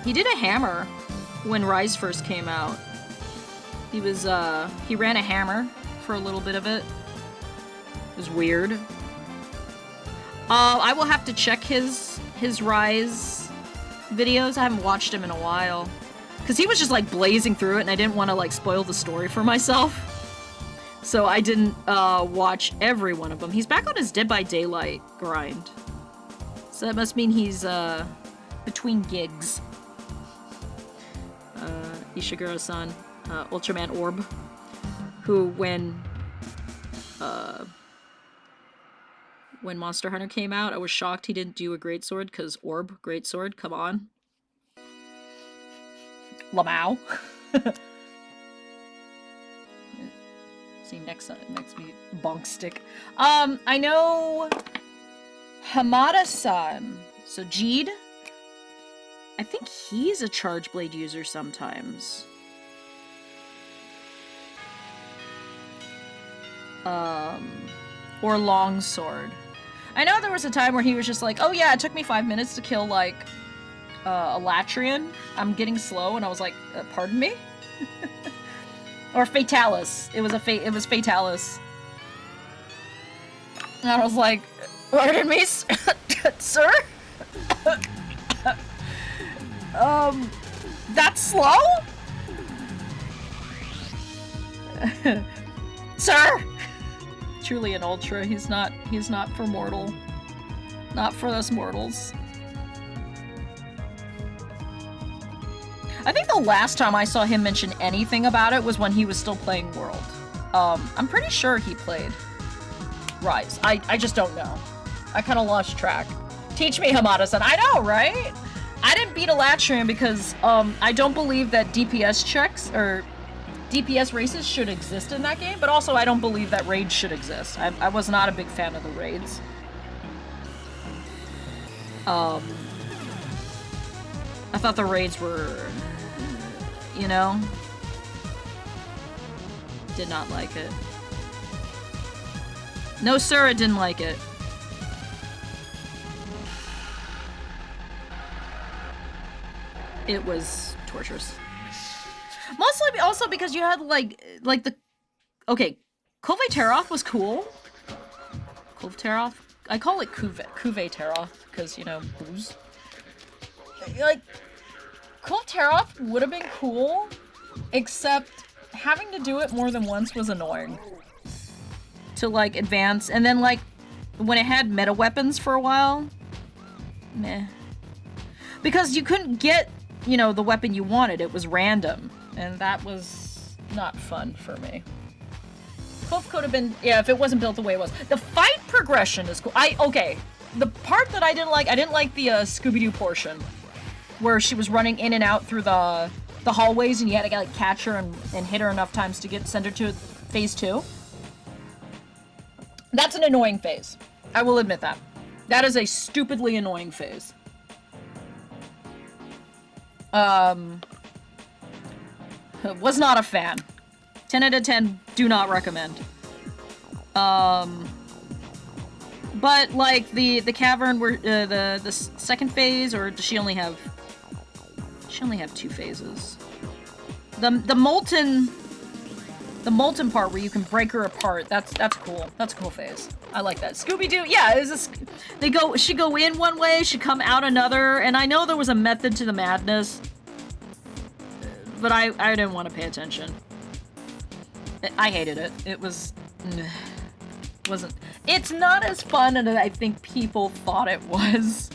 hammer when Rise first came out. He ran a hammer for a little bit of it. It was weird. I will have to check his Rise videos. I haven't watched him in a while. Because he was just like blazing through it and I didn't want to like spoil the story for myself. So I didn't watch every one of them. He's back on his Dead by Daylight grind. So that must mean he's between gigs. Ishiguro-san, Ultraman Orb, who when Monster Hunter came out, I was shocked he didn't do a greatsword, because Orb, greatsword, come on. Lamau. See, next week, bonk stick. I know Hamada-san, so Jeed, I think he's a charge blade user sometimes. Or longsword. I know there was a time where he was just like, oh yeah, it took me 5 minutes to kill, like, a Latrian. I'm getting slow, and I was like, pardon me? Or Fatalis. It was Fatalis. And I was like, pardon me, sir? That's slow? Sir! Truly an ultra. He's not for mortal. Not for us mortals. I think the last time I saw him mention anything about it was when he was still playing World. I'm pretty sure he played Rise. I just don't know. I kind of lost track. Teach me, Hamada-san. I know, right? I didn't beat a Latrian because I don't believe that DPS checks or DPS races should exist in that game, but also I don't believe that raids should exist. I was not a big fan of the raids. I thought the raids were, you know, did not like it. No, sir, I didn't like it. It was torturous. Mostly also because you had like the, okay, Kove Teroth was cool. Kove Teroth? I call it Kuve Teroth because, you know, booze. Like, Kove Teroth would have been cool, except having to do it more than once was annoying. To like advance, and then like when it had meta weapons for a while, meh. Because you couldn't get, you know, the weapon you wanted, it was random. And that was not fun for me. Cove could have been, yeah, if it wasn't built the way it was. The fight progression is cool. Okay, the part that I didn't like the Scooby-Doo portion, where she was running in and out through the hallways and you had to like catch her and hit her enough times to send her to phase 2. That's an annoying phase. I will admit that. That is a stupidly annoying phase. Was not a fan. 10 out of 10, do not recommend. But like the cavern where the second phase, or does she only have? She only have 2 phases. The molten part where you can break her apart. That's cool. That's a cool phase. I like that. Scooby-Doo, yeah, she'd go in one way, she'd come out another, and I know there was a method to the madness. But I didn't want to pay attention. I hated it. It wasn't. It's not as fun as I think people thought it was.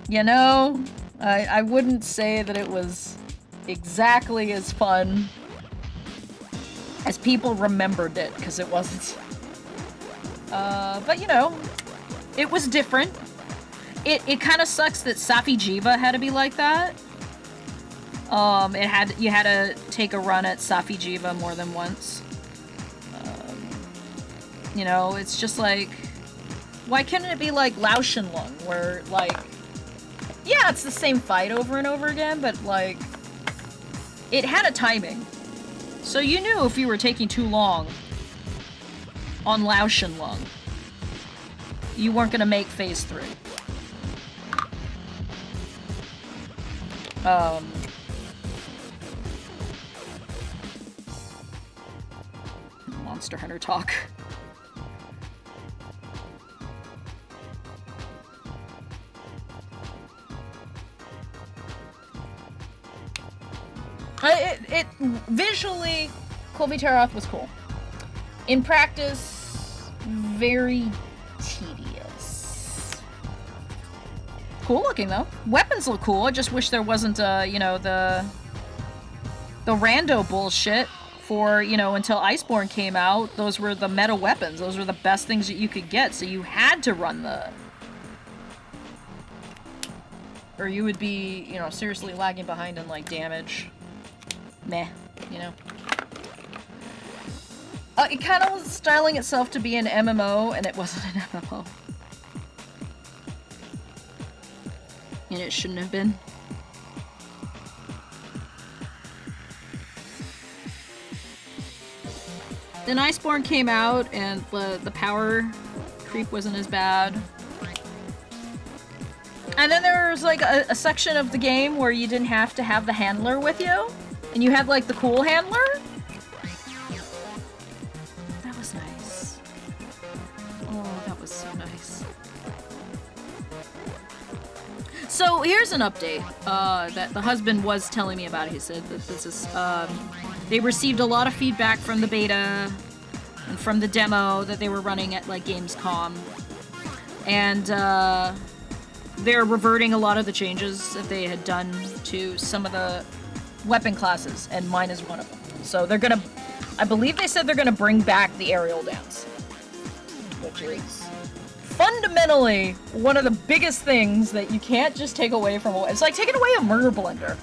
You know, I wouldn't say that it was exactly as fun as people remembered it, because it wasn't. But you know, it was different. It kind of sucks that Safi Jiva had to be like that. You had to take a run at Safi Jiva more than once. You know, it's just like, why couldn't it be like Lao Shinlong, where like, yeah, it's the same fight over and over again, but like, it had a timing. So you knew if you were taking too long, on Laotian Lung. You weren't gonna make phase 3. Monster Hunter talk. It visually, Colby Teroth was cool. In practice, very tedious. Cool looking though. Weapons look cool. I just wish there wasn't, you know, the rando bullshit for, you know, until Iceborne came out. Those were the meta weapons. Those were the best things that you could get. So you had to run the, or you would be, you know, seriously lagging behind in like damage. Meh, you know. It kind of was styling itself to be an MMO, and it wasn't an MMO. And it shouldn't have been. Then Iceborne came out, and the power creep wasn't as bad. And then there was like a section of the game where you didn't have to have the handler with you. And you had, like, the cool handler? That was nice. Oh, that was so nice. So, here's an update that the husband was telling me about. He said that this is, they received a lot of feedback from the beta and from the demo that they were running at, like, Gamescom. And, they're reverting a lot of the changes that they had done to some of the weapon classes, and mine is one of them. So they're gonna, I believe they said they're gonna bring back the aerial dance, which is fundamentally one of the biggest things that you can't just take away from a, it's like taking away a murder blender.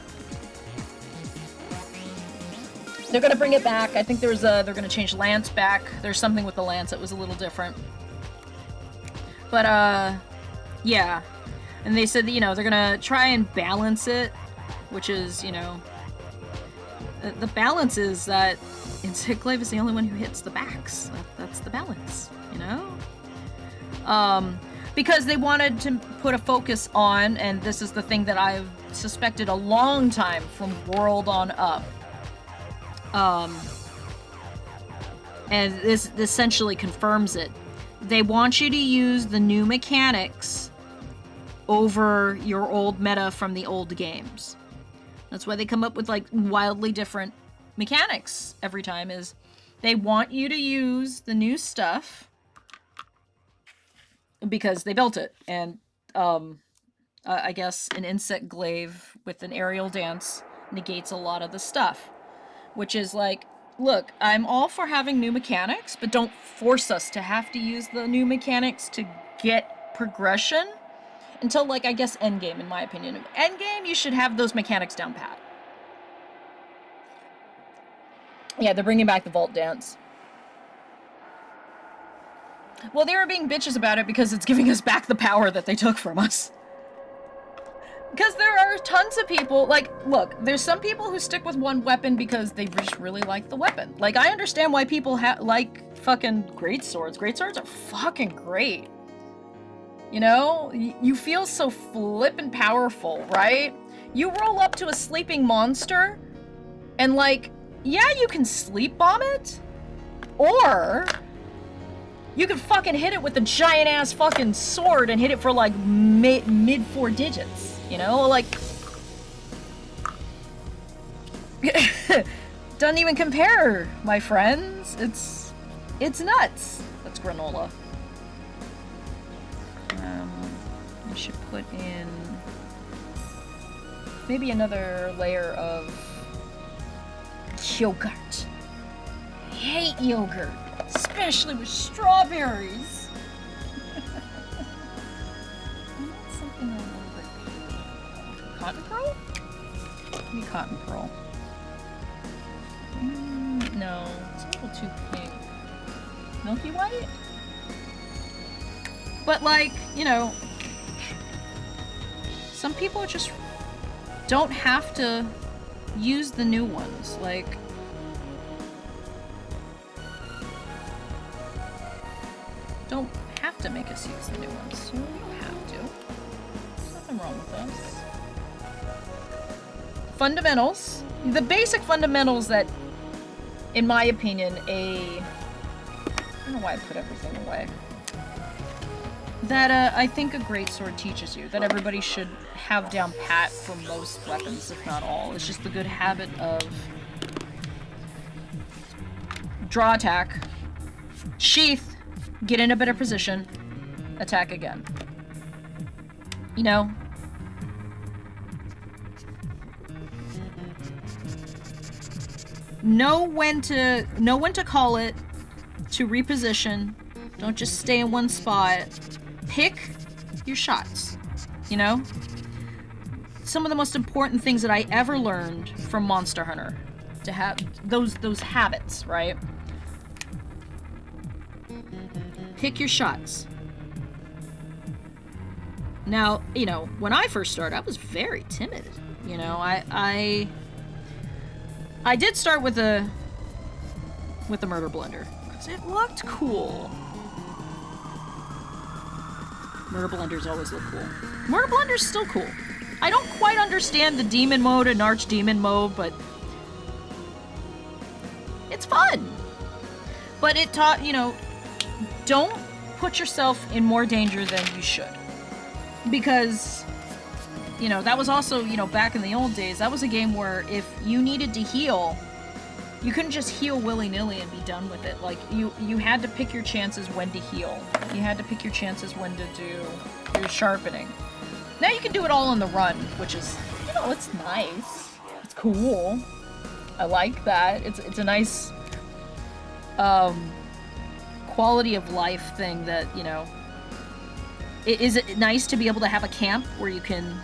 They're gonna bring it back. I think there's a, they're gonna change Lance back. There's something with the Lance that was a little different. But yeah. And they said that, you know, they're gonna try and balance it, which is, you know, the balance is that Insectglaive is the only one who hits the backs. That's the balance, you know? Because they wanted to put a focus on, and this is the thing that I've suspected a long time from World on up. And this essentially confirms it. They want you to use the new mechanics over your old meta from the old games. That's why they come up with like wildly different mechanics every time, is they want you to use the new stuff because they built it. And I guess an Insectglaive with an aerial dance negates a lot of the stuff, which is like, look, I'm all for having new mechanics, but don't force us to have to use the new mechanics to get progression. Until, like, I guess endgame, in my opinion. Endgame, you should have those mechanics down pat. Yeah, they're bringing back the vault dance. Well, they were being bitches about it because it's giving us back the power that they took from us. Because there are tons of people, like, look, there's some people who stick with one weapon because they just really like the weapon. Like, I understand why people like fucking greatswords. Greatswords are fucking great. You know, you feel so flippin' powerful, right? You roll up to a sleeping monster, and like, yeah, you can sleep bomb it, or you can fucking hit it with a giant-ass fucking sword and hit it for like mid 4 digits, you know? Like, doesn't even compare, my friends. It's nuts. That's granola. I should put in maybe another layer of yogurt. I hate yogurt, especially with strawberries. I want something a little bit pure. Cotton pearl? Give me cotton pearl. No, it's a little too pink. Milky White? But like, you know, some people just don't have to use the new ones. Like, don't have to make us use the new ones. So you don't have to. There's nothing wrong with this. Fundamentals. The basic fundamentals that, in my opinion, I don't know why I put everything away. That I think a greatsword teaches you, that everybody should have down pat for most weapons, if not all. It's just the good habit of draw attack, sheath, get in a better position, attack again. You know? Know when to call it, to reposition. Don't just stay in one spot. Pick your shots, you know? Some of the most important things that I ever learned from Monster Hunter, to have those habits, right? Pick your shots. Now, you know, when I first started, I was very timid. You know, I did start with a murder blender because it looked cool. Murder blenders always look cool. Murder blender's still cool. I don't quite understand the demon mode and archdemon mode, but it's fun. But it taught, you know, don't put yourself in more danger than you should. Because, you know, that was also, you know, back in the old days, that was a game where if you needed to heal, you couldn't just heal willy-nilly and be done with it. Like, you had to pick your chances when to heal. You had to pick your chances when to do your sharpening. Now you can do it all on the run, which is, you know, it's nice. It's cool. I like that. It's a nice quality of life thing that, you know, is it nice to be able to have a camp where you can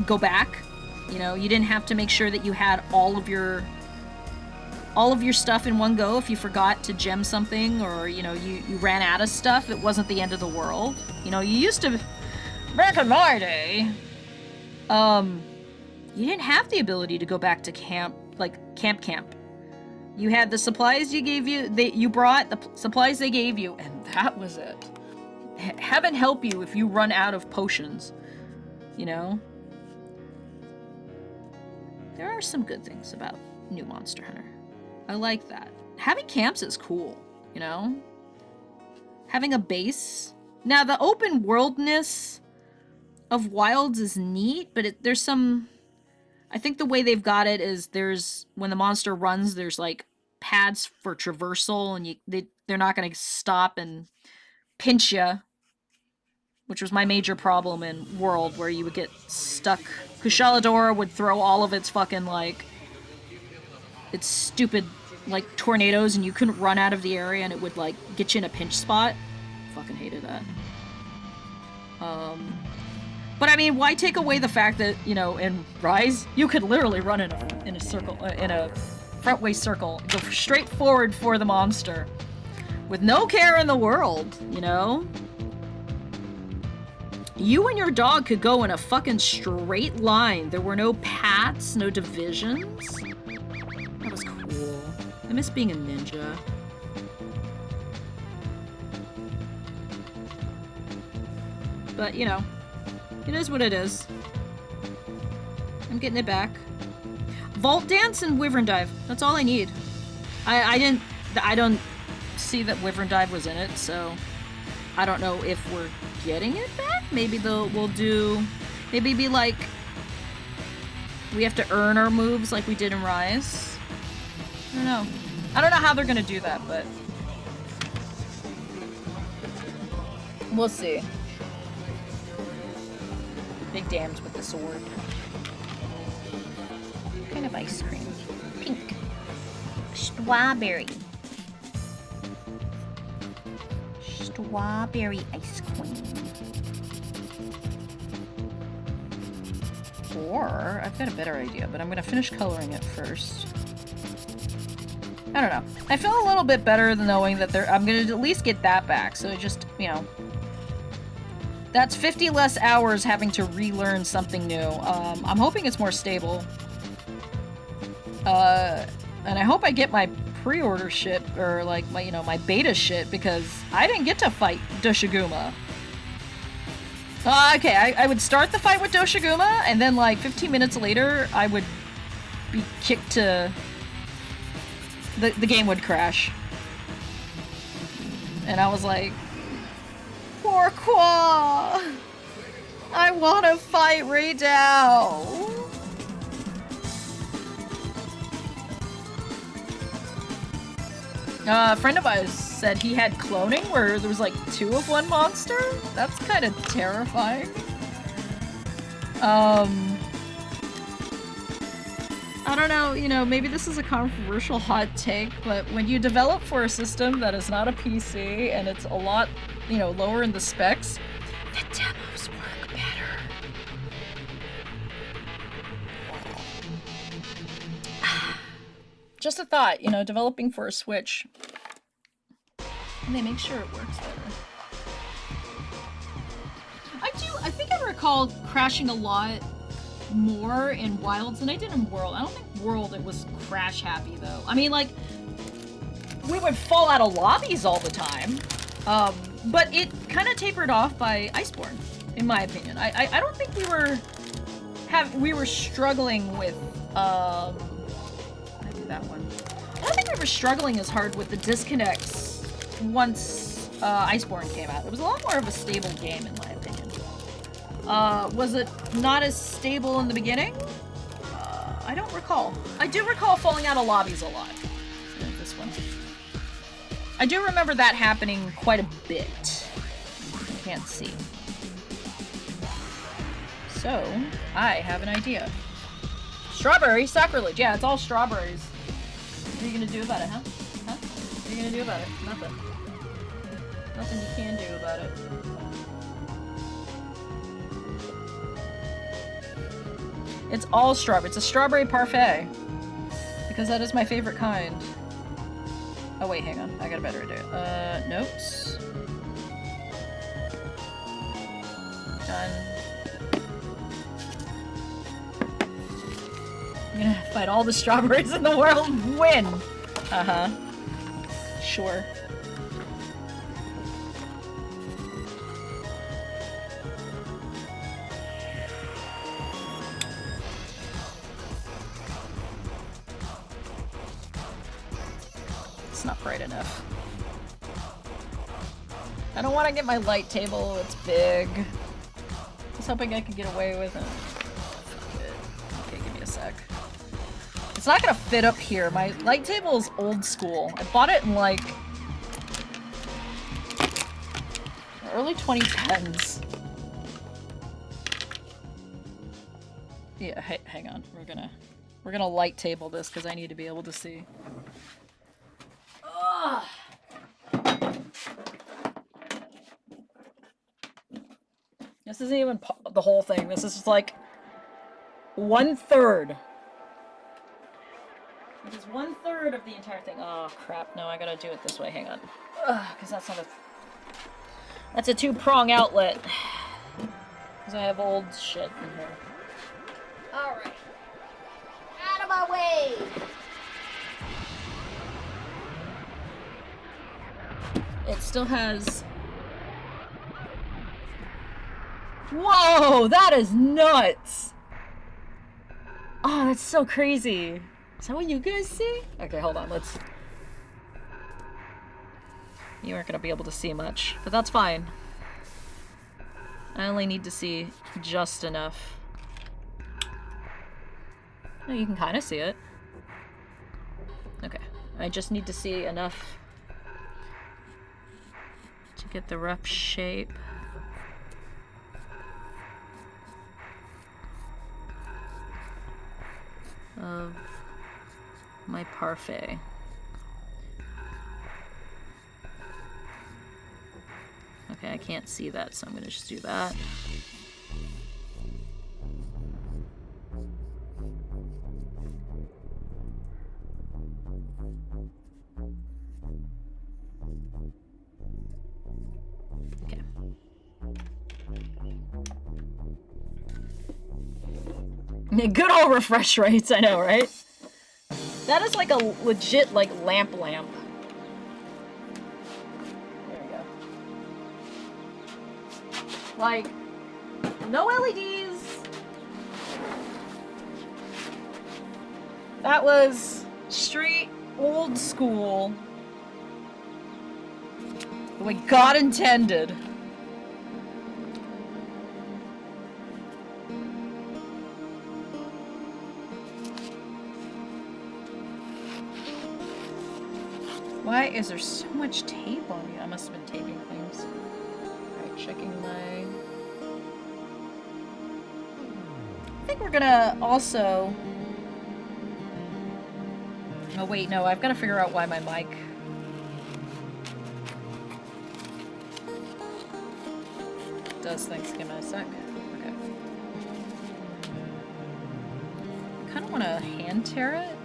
go back. You know, you didn't have to make sure that you had all of your stuff in one go. If you forgot to gem something, or, you know, you ran out of stuff, it wasn't the end of the world. You know, you used to, back in my day, you didn't have the ability to go back to camp, like camp. You had the supplies you brought, the supplies they gave you, and that was it. Heaven help you if you run out of potions, you know? There are some good things about new Monster Hunter. I like that. Having camps is cool, you know? Having a base. Now, the open worldness of Wilds is neat, but there's some... I think the way they've got it is when the monster runs, there's like pads for traversal, and they're not going to stop and pinch you, which was my major problem in World, where you would get stuck. Kushaladora would throw all of its fucking, like, its stupid, like, tornadoes, and you couldn't run out of the area, and it would, like, get you in a pinch spot. Fucking hated that. But I mean, why take away the fact that, you know, in Rise, you could literally run in a circle, in a frontway circle, go straight forward for the monster, with no care in the world, you know? You and your dog could go in a fucking straight line. There were no paths, no divisions. That was cool. I miss being a ninja. But, you know, it is what it is. I'm getting it back. Vault Dance and Wyvern Dive. That's all I need. I don't see that Wyvern Dive was in it, so I don't know if we're getting it back. Maybe we'll do... Maybe be like... We have to earn our moves like we did in Rise. I don't know. I don't know how they're gonna do that, but... We'll see. Big dams with the sword. What kind of ice cream? Pink. Strawberry. Strawberry ice cream. Or, I've got a better idea, but I'm gonna finish coloring it first. I don't know. I feel a little bit better than knowing that I'm gonna at least get that back, so it just, you know... That's 50 less hours having to relearn something new. I'm hoping it's more stable. And I hope I get my pre-order shit, or like my, you know, my beta shit, because I didn't get to fight Doshiguma. Okay, I would start the fight with Doshiguma, and then like 15 minutes later, I would be kicked to... The game would crash. And I was like, pourquoi? I want to fight right now. A friend of ours said he had cloning where there was like 2 of one monster. That's kind of terrifying. I don't know, you know, maybe this is a controversial hot take, but when you develop for a system that is not a PC and it's a lot, you know, lower in the specs, the demos work better. Just a thought, you know, developing for a Switch. And they make sure it works better. I think I recall crashing a lot more in Wilds than I did in World. I don't think World it was crash happy though. I mean, like, we would fall out of lobbies all the time. But it kind of tapered off by Iceborne, in my opinion. I don't think we were struggling with, I do that one. I don't think we were struggling as hard with the disconnects once Iceborne came out. It was a lot more of a stable game, in my opinion. Was it not as stable in the beginning? I don't recall. I do recall falling out of lobbies a lot. This one. I do remember that happening quite a bit. Can't see. So, I have an idea. Strawberry sacrilege. Yeah, it's all strawberries. What are you gonna do about it, huh? Huh? What are you gonna do about it? Nothing. Nothing you can do about it. It's all strawberry. It's a strawberry parfait. Because that is my favorite kind. Oh wait, hang on. I got a better idea. Notes. Done. I'm gonna fight all the strawberries in the world and win! Uh-huh. Sure. It's not bright enough. I don't want to get my light table, it's big. I was hoping I could get away with it. Fuck it. Okay, give me a sec. It's not gonna fit up here. My light table is old school. I bought it in like early 2010s. Yeah, hang on. We're gonna light table this because I need to be able to see. Ugh. This isn't even the whole thing. This is just like 1/3. It is 1/3 of the entire thing. Oh crap! No, I gotta do it this way. Hang on, because that's not a. That's a 2-prong outlet. Because I have old shit in here. All right, out of my way. It still has. Whoa, that is nuts! Oh, that's so crazy. Is that what you guys see? Okay, hold on, let's... You aren't gonna be able to see much, but that's fine. I only need to see just enough. No, you can kind of see it. Okay, I just need to see enough to get the rough shape. Of my parfait. Okay, I can't see that, so I'm gonna just do that. Okay. Good old refresh rates, I know, right? That is like a legit, like, lamp. There we go. Like, no LEDs. That was straight old school. The way God intended. Why is there so much tape on you? I must have been taping things. Alright, checking my... I think we're gonna also... Oh wait, no, I've got to figure out why my mic... does things. Give me a sec. Okay. I kind of want to hand tear it.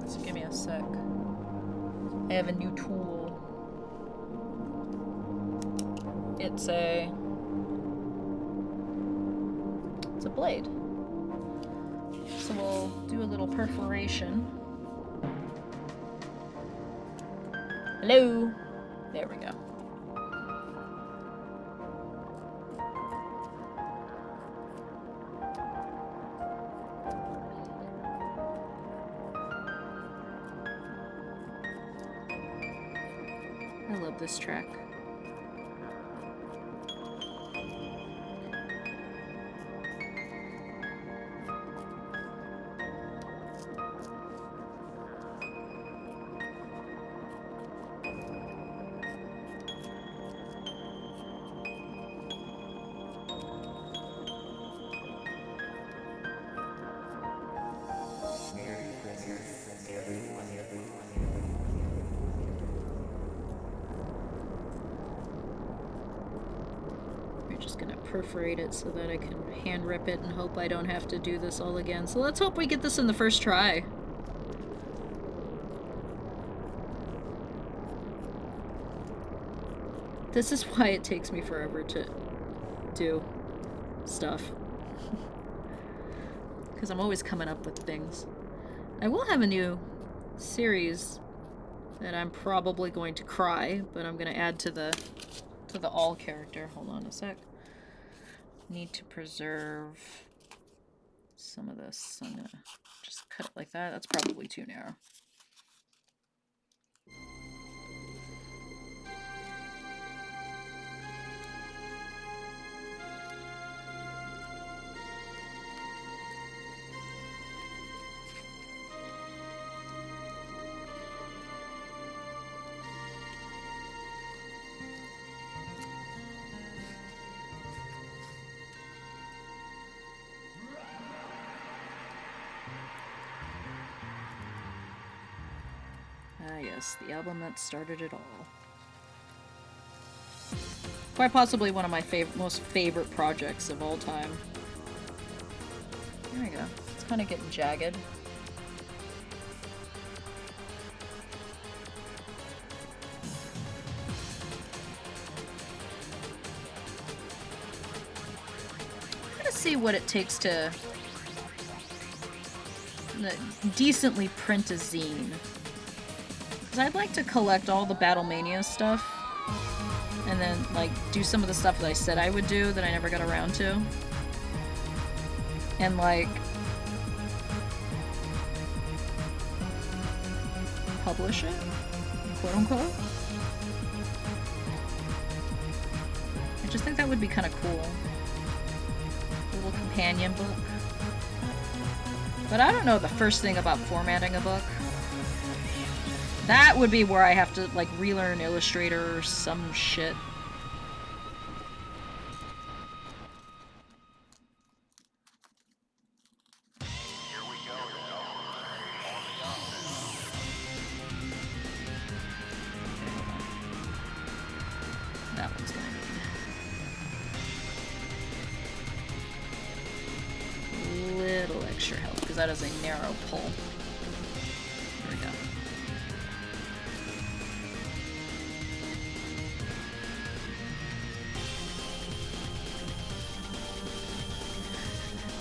So give me a sec. I have a new tool. It's a blade. So we'll do a little perforation. Hello. There we go. I love this track. Perforate it so that I can hand rip it and hope I don't have to do this all again. So let's hope we get this in the first try. This is why it takes me forever to do stuff. Because I'm always coming up with things. I will have a new series that I'm probably going to cry, but I'm going to add to the all character. Hold on a sec. Need to preserve some of this. I'm gonna just cut it like that. That's probably too narrow. Ah yes, the album that started it all. Quite possibly one of my most favorite projects of all time. There we go. It's kind of getting jagged. I'm gonna see what it takes to decently print a zine. I'd like to collect all the Battlemania stuff and then like do some of the stuff that I said I would do that I never got around to, and like publish it, quote unquote. I just think that would be kind of cool. A little companion book. But I don't know the first thing about formatting a book. That would be where I have to, like, relearn Illustrator or some shit. Here we go. That one's gonna need a little extra help, because that is a narrow pull. There we go.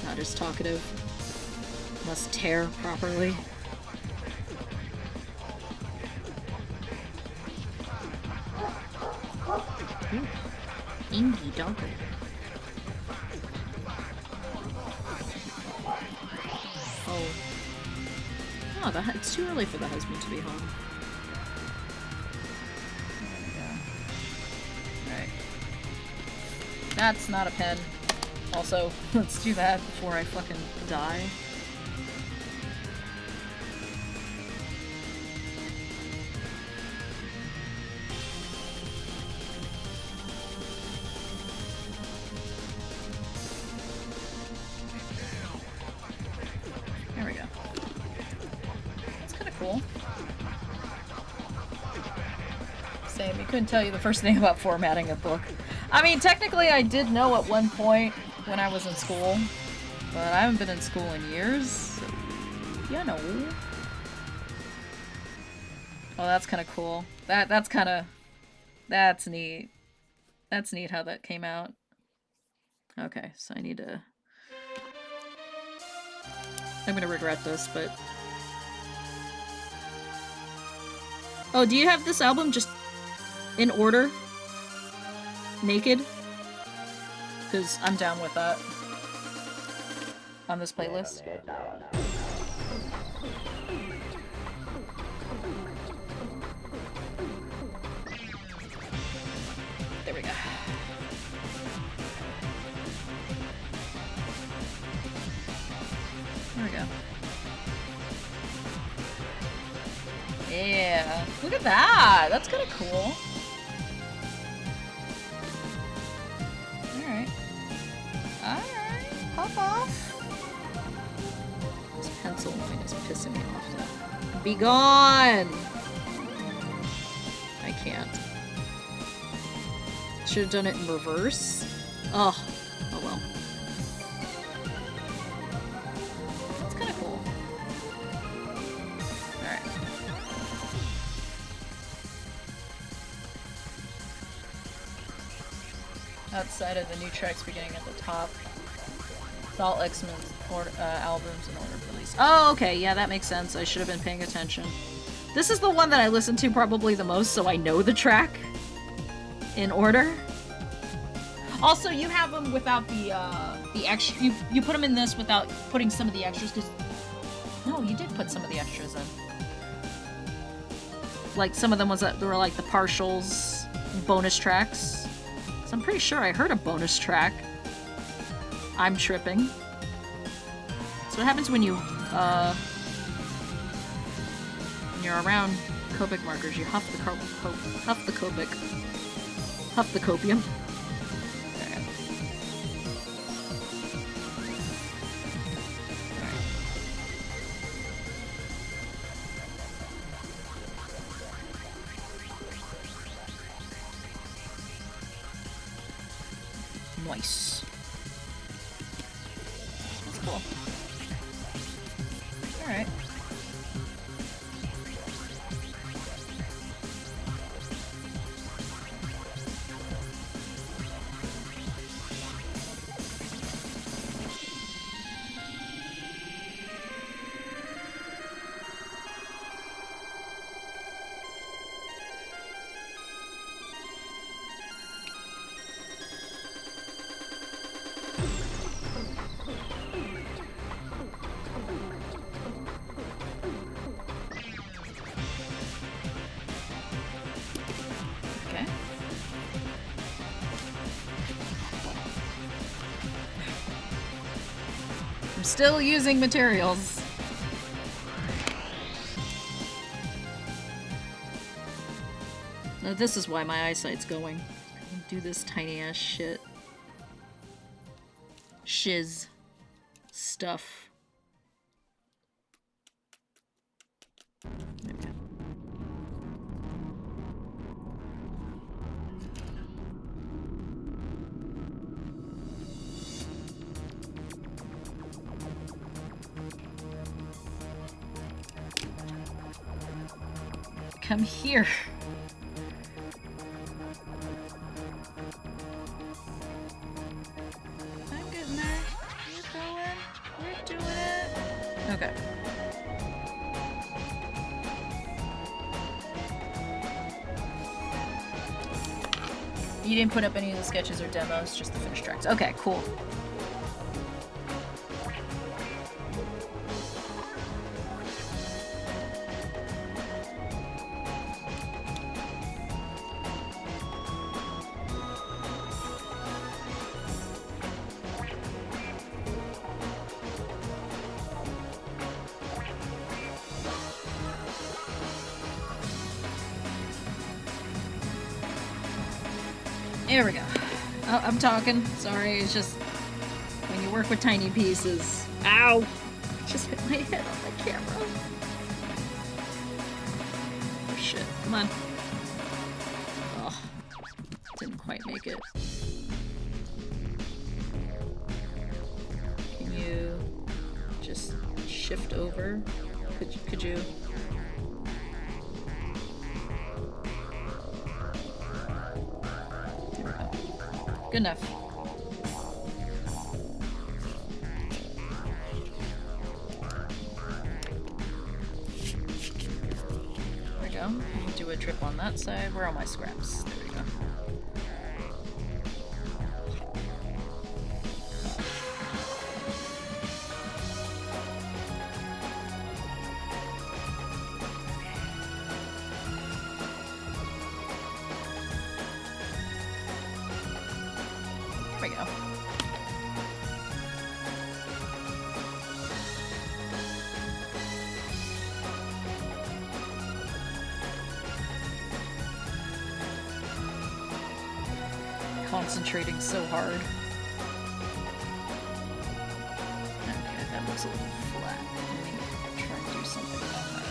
Not as talkative. Must tear properly. Ooh. Ingy donkey. Oh. Oh, it's too early for the husband to be home. Alright. That's not a pen. Also, let's do that before I fucking die. There we go. That's kind of cool. Same, you couldn't tell you the first thing about formatting a book. I mean, technically I did know at one point when I was in school, but I haven't been in school in years, so, you know. Oh, that's kind of cool. That's neat. That's neat how that came out. Okay, so I need to... I'm gonna regret this, but... Oh, do you have this album just in order? Naked? Because I'm down with that. On this playlist. There we go. There we go. Yeah. Look at that! That's kind of cool. Alright. Alright. Pop off. This pencil line is pissing me off though. Be gone! I can't. Should have done it in reverse. Oh. Oh well. That's kind of cool. Alright. Outside of the new tracks beginning at the top. It's all X-Men's albums in order of release. Oh, okay, yeah, that makes sense. I should have been paying attention. This is the one that I listen to probably the most, so I know the track in order. Also, you have them without the extra. You put them in this without putting some of the extras, because no, you did put some of the extras in. Like some of them that were like the partials, bonus tracks. I'm pretty sure I heard a bonus track. I'm tripping. So what happens when you're around Copic markers? You huff the Copic. Huff the copium. Alright. Nice. That's cool. Alright. Still using materials. Now this is why my eyesight's going. I do this tiny ass shit. Shiz. Stuff. There we go. Come here. I'm getting there. You're going. Okay. You didn't put up any of the sketches or demos, just the finished tracks. Okay, cool. There we go. Oh, I'm talking. Sorry, it's just when you work with tiny pieces. Ow! Just hit my head on the camera. Oh shit, come on. Oh, didn't quite make it. Can you just shift over? Could you? Good enough. There we go. Do a trip on that side. Where are my scraps? There we go. There we go. Concentrating so hard. Okay, that looks a little flat. Let me try and do something about that.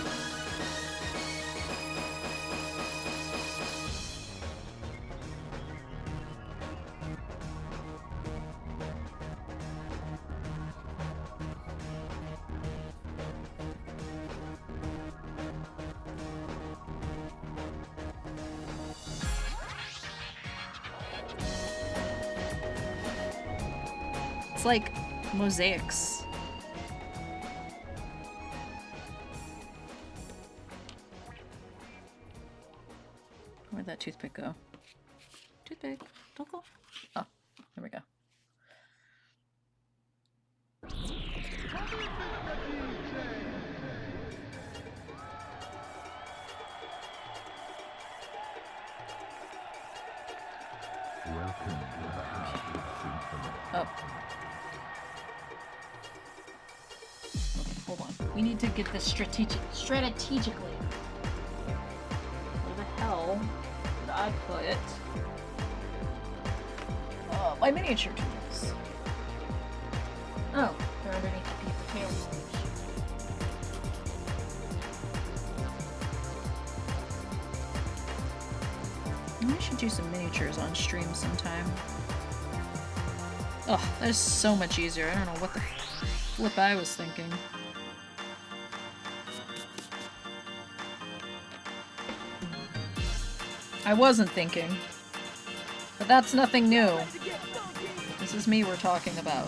It's like mosaics. Where'd that toothpick go? Toothpick, don't go. Oh, there we go. Oh. Okay, hold on. We need to get this strategically. Where the hell did I put my miniature tools? Oh, they're underneath the paper tails. I should do some miniatures on stream sometime. Oh, that is so much easier. I don't know what the flip I was thinking. I wasn't thinking. But that's nothing new. This is me we're talking about.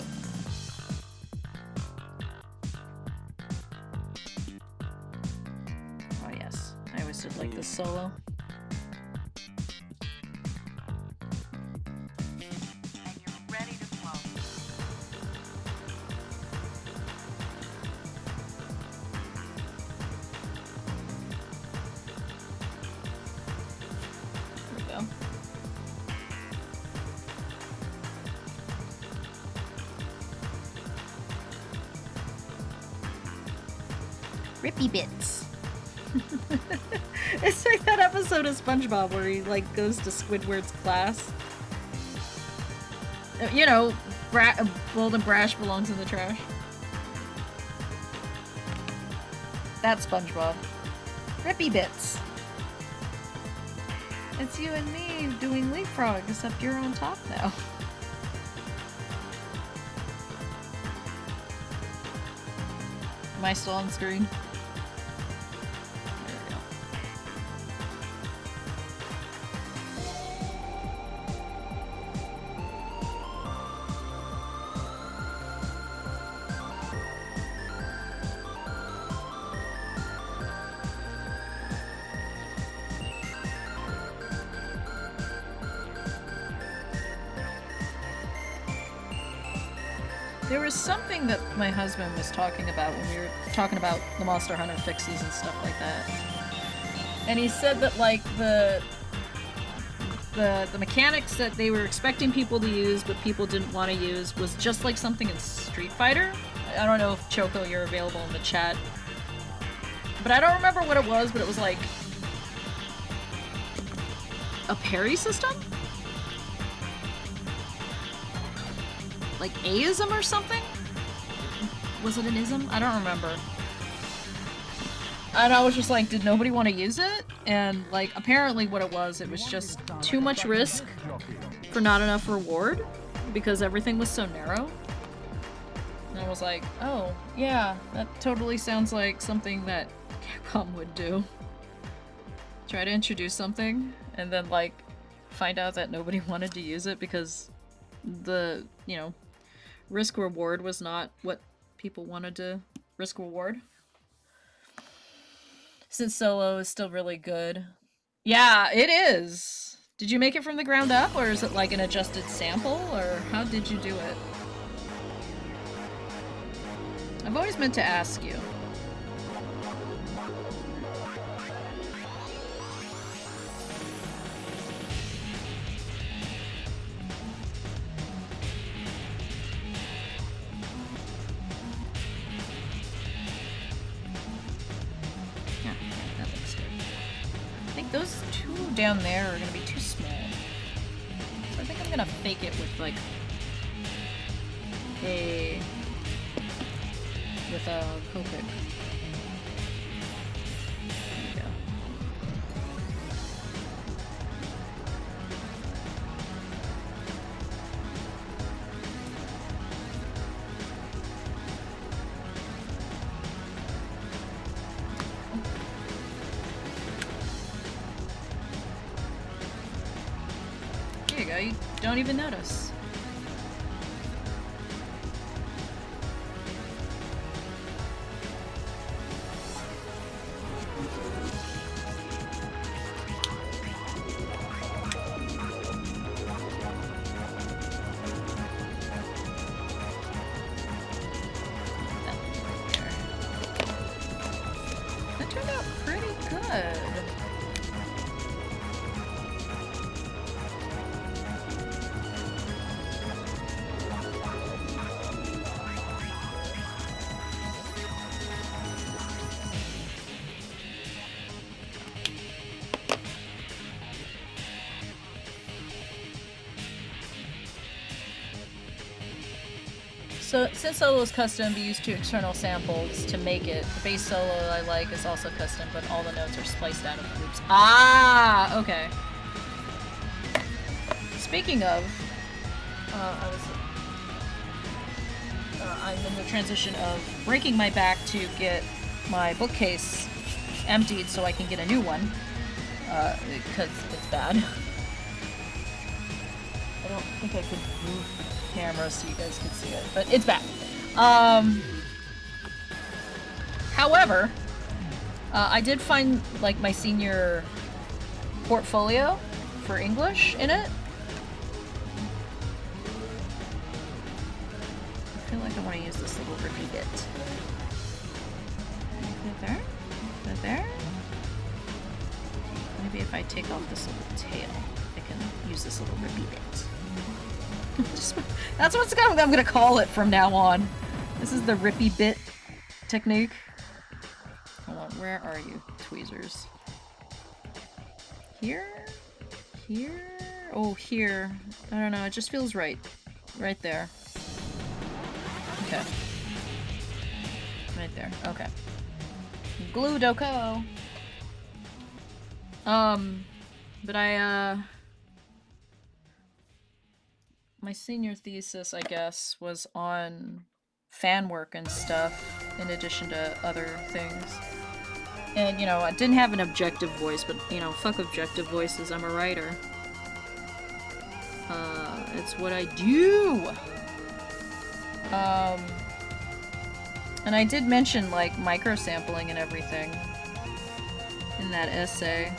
Oh yes, I always did like this solo. Rippy bits. It's like that episode of SpongeBob where he like goes to Squidward's class. You know, Bold and Brash belongs in the trash. That's SpongeBob. Rippy bits. It's you and me doing leapfrog, except you're on top now. Am I still on screen? There we go. There was something that my husband was talking about when we were talking about the Monster Hunter fixes and stuff like that. And he said that, like, the mechanics that they were expecting people to use but people didn't want to use was just like something in Street Fighter. I don't know if Choco, you're available in the chat. But I don't remember what it was, but it was like a parry system? Like A-ism or something? Was it an ism? I don't remember. And I was just like, did nobody want to use it? And like, apparently what it was just too much risk for not enough reward because everything was so narrow. And I was like, oh, yeah, that totally sounds like something that Capcom would do. Try to introduce something and then like find out that nobody wanted to use it because the, you know, risk reward was not what people wanted to risk reward. Since solo is still really good. Yeah, it is. Did you make it from the ground up, or is it like an adjusted sample, or how did you do it? I've always meant to ask you. Those two down there are gonna be too small. So I think I'm gonna fake it with like with a Copic. There we go. There you go, you don't even notice. That turned out pretty good. So, since solo is custom, we use 2 external samples to make it. The base solo I like is also custom, but all the notes are spliced out of loops. Ah, okay. Speaking of, I'm in the transition of breaking my back to get my bookcase emptied so I can get a new one, because it's bad. I don't think I could move the camera so you guys can see it, but it's bad. However, I did find like my senior portfolio for English in it. I feel like I want to use this little rippy bit. Right there? Right there? Maybe if I take off this little tail, I can use this little rippy bit. That's what I'm gonna call it from now on. This is the rippy bit technique. Hold on, where are you, tweezers? Here? Here? Oh, here. I don't know, it just feels right. Right there. Okay. Right there, okay. Glue doko! But my senior thesis, I guess, was on fan work and stuff, in addition to other things. And, you know, I didn't have an objective voice, but, you know, fuck objective voices, I'm a writer. It's what I do! And I did mention, like, micro-sampling and everything in that essay.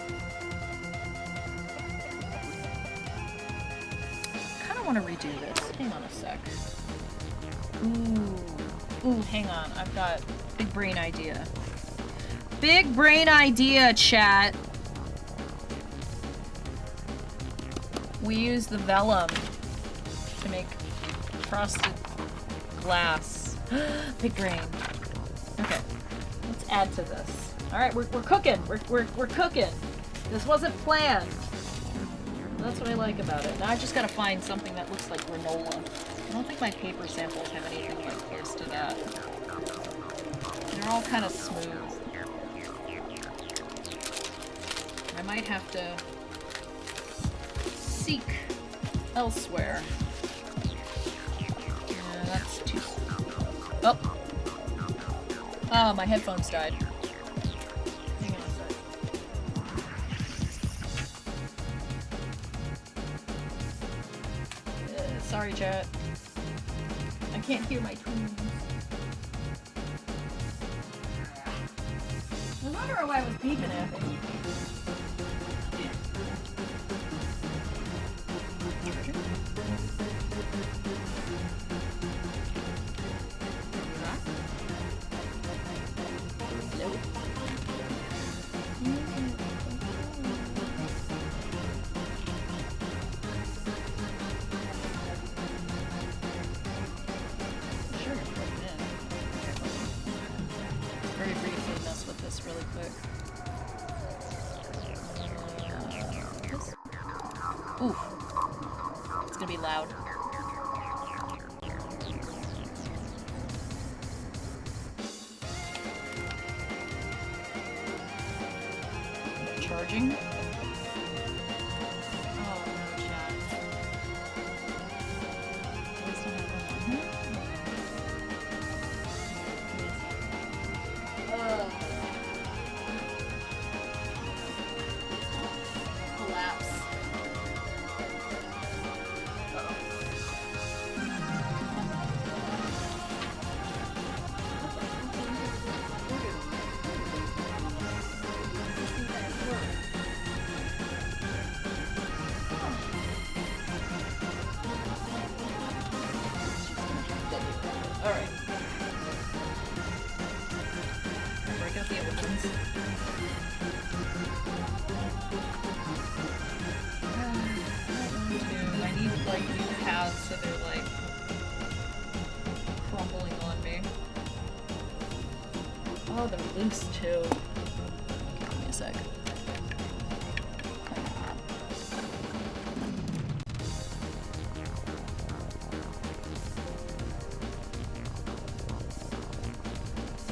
of want to redo this. Hang on a sec. Ooh, hang on. I've got big brain idea. Big brain idea, chat. We use the vellum to make frosted glass. Big brain. Okay, let's add to this. All right, we're cooking. We're cooking. This wasn't planned. That's what I like about it. Now I just gotta find something that looks like granola. I don't think my paper samples have anything like close to that. They're all kind of smooth. I might have to seek elsewhere. Yeah, that's too... Oh! Oh, my headphones died. Hang on a sec. Sorry, chat. I can't hear my tunes. I wonder why I was beeping at me. Really quick. Ooh. It's gonna be loud. Charging? Alright. Break out the other ones. I need like new paths so they're like crumbling on me. Oh, they're loose too. Okay, give me a sec.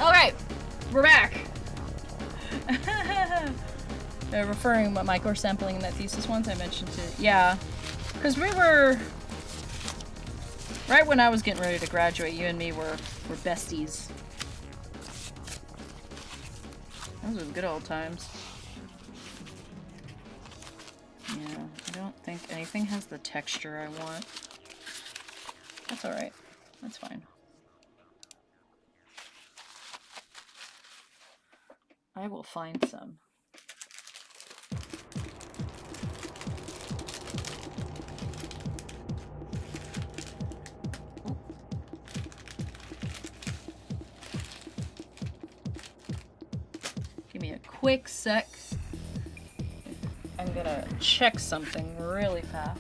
Alright, we're back. Referring what micro sampling in that thesis once I mentioned to, yeah, because we were right when I was getting ready to graduate. You and me were besties. Those were the good old times. Yeah, I don't think anything has the texture I want. That's all right. That's fine. I will find some. Give me a quick sec. I'm gonna check something really fast.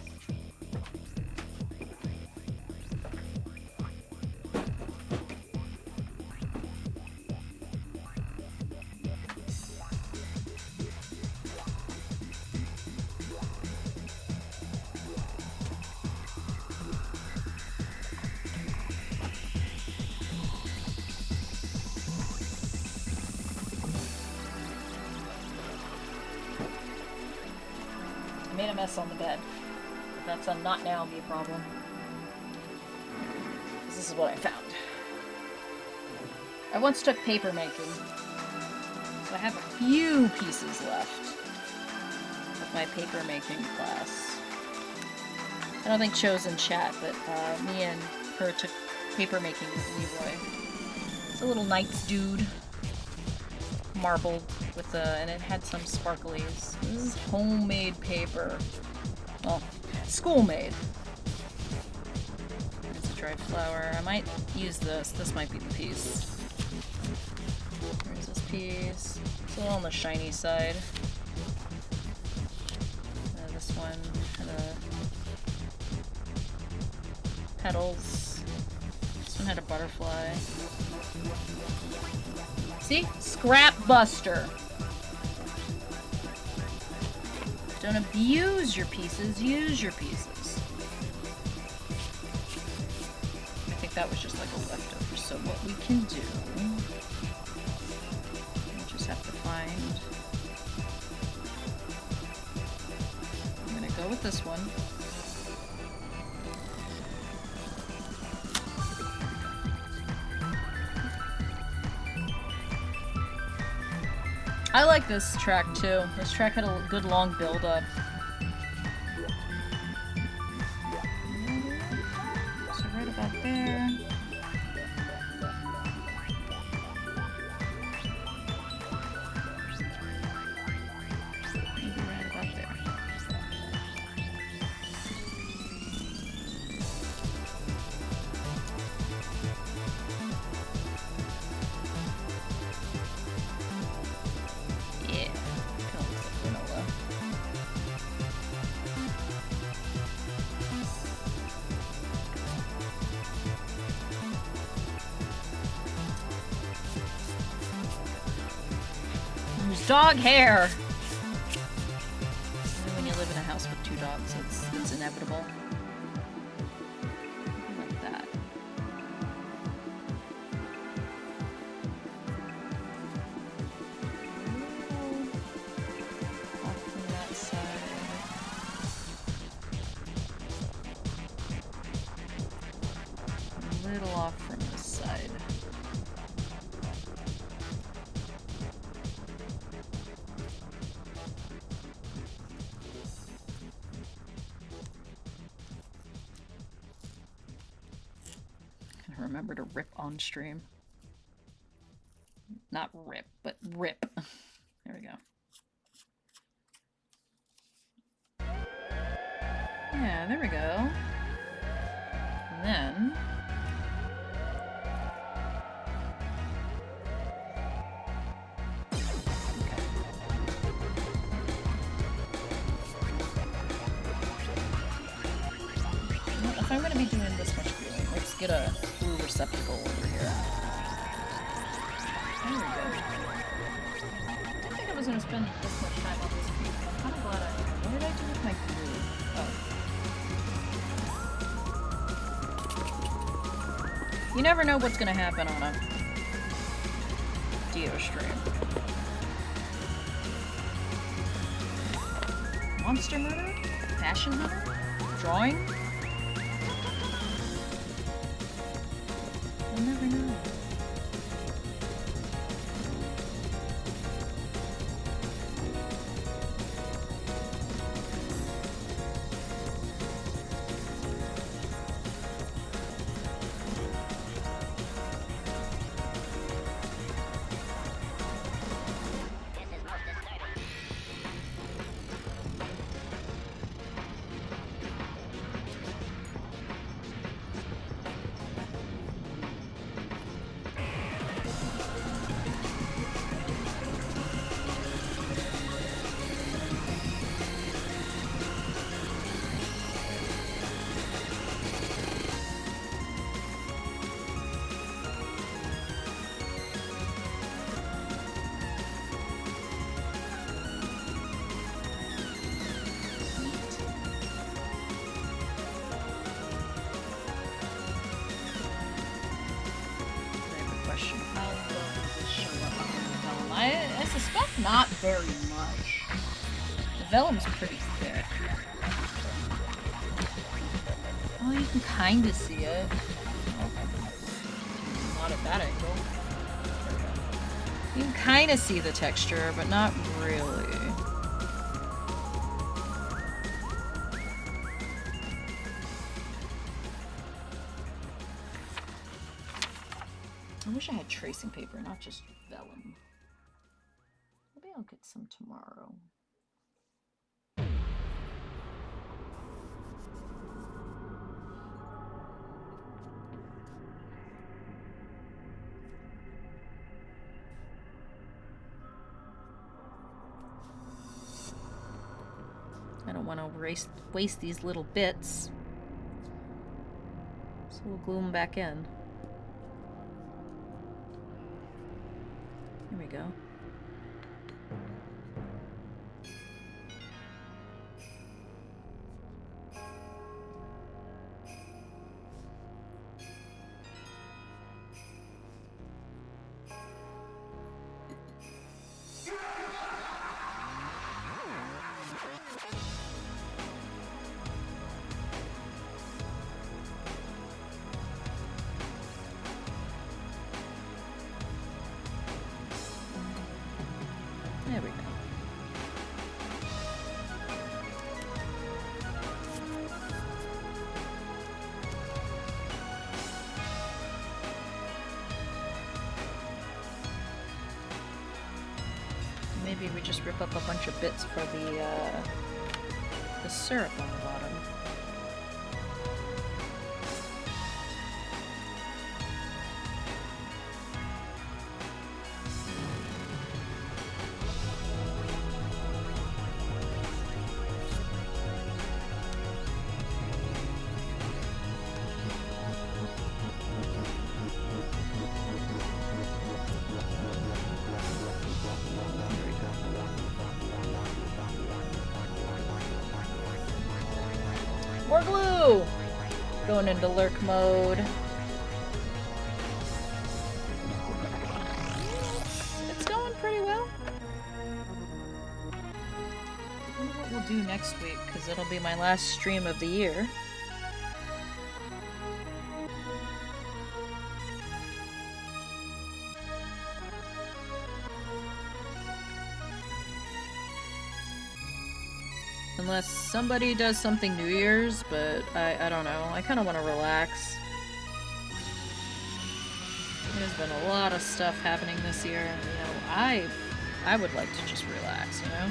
On the bed. But that's a not now be a problem. This is what I found. I once took paper making, so I have a few pieces left of my paper making class. I don't think Cho's in chat, but me and her took paper making with Leroy. It's a little Knights dude. Marbled with and it had some sparklies. This is homemade paper. Well, school made. dried flour. I might use this. This might be the piece. Where's this piece? It's a little on the shiny side. This one had petals. This one had a butterfly. See? Scrap buster. Don't abuse your pieces, use your pieces. I think that was just like a leftover, so what we can do, we just have to find, I'm gonna go with this one. I like this track too. This track had a good long build up. So right about there. Maybe right about there. Dog hair! When you live in a house with 2 dogs, it's inevitable. Like that. Off from that side. A little off from this side. Remember to rip on stream. Not rip, but rip. There we go. Yeah, there we go. And then... Okay. If I'm going to be doing this much gluing, let's get a glue receptacle over here. There we go. I didn't think I was going to spend this much time on this piece, but I'm kind of glad I did. What did I do with my glue? Oh. You never know what's going to happen on a Dio stream. Monster murder? Passion hunter? Drawing? You'll never know. I suspect not very much. The vellum's pretty thick. Oh, you can kind of see it. Not at that angle. You can kind of see the texture, but not really. I wish I had tracing paper, not just vellum. Maybe I'll get some tomorrow. want to waste these little bits. So we'll glue them back in. There we go. There we go. Maybe we just rip up a bunch of bits for the syrup on the bottom. More glue! Going into lurk mode. It's going pretty well. I wonder what we'll do next week, because it'll be my last stream of the year. Unless somebody does something New Year's, but I don't know. I kind of want to relax. There's been a lot of stuff happening this year, and, you know, I would like to just relax, you know?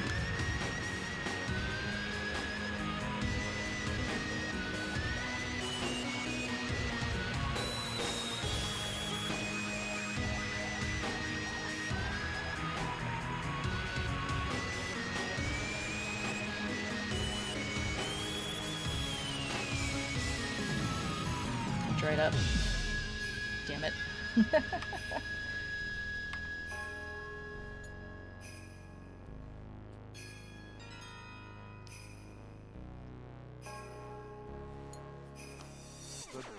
Dried up. Damn it. The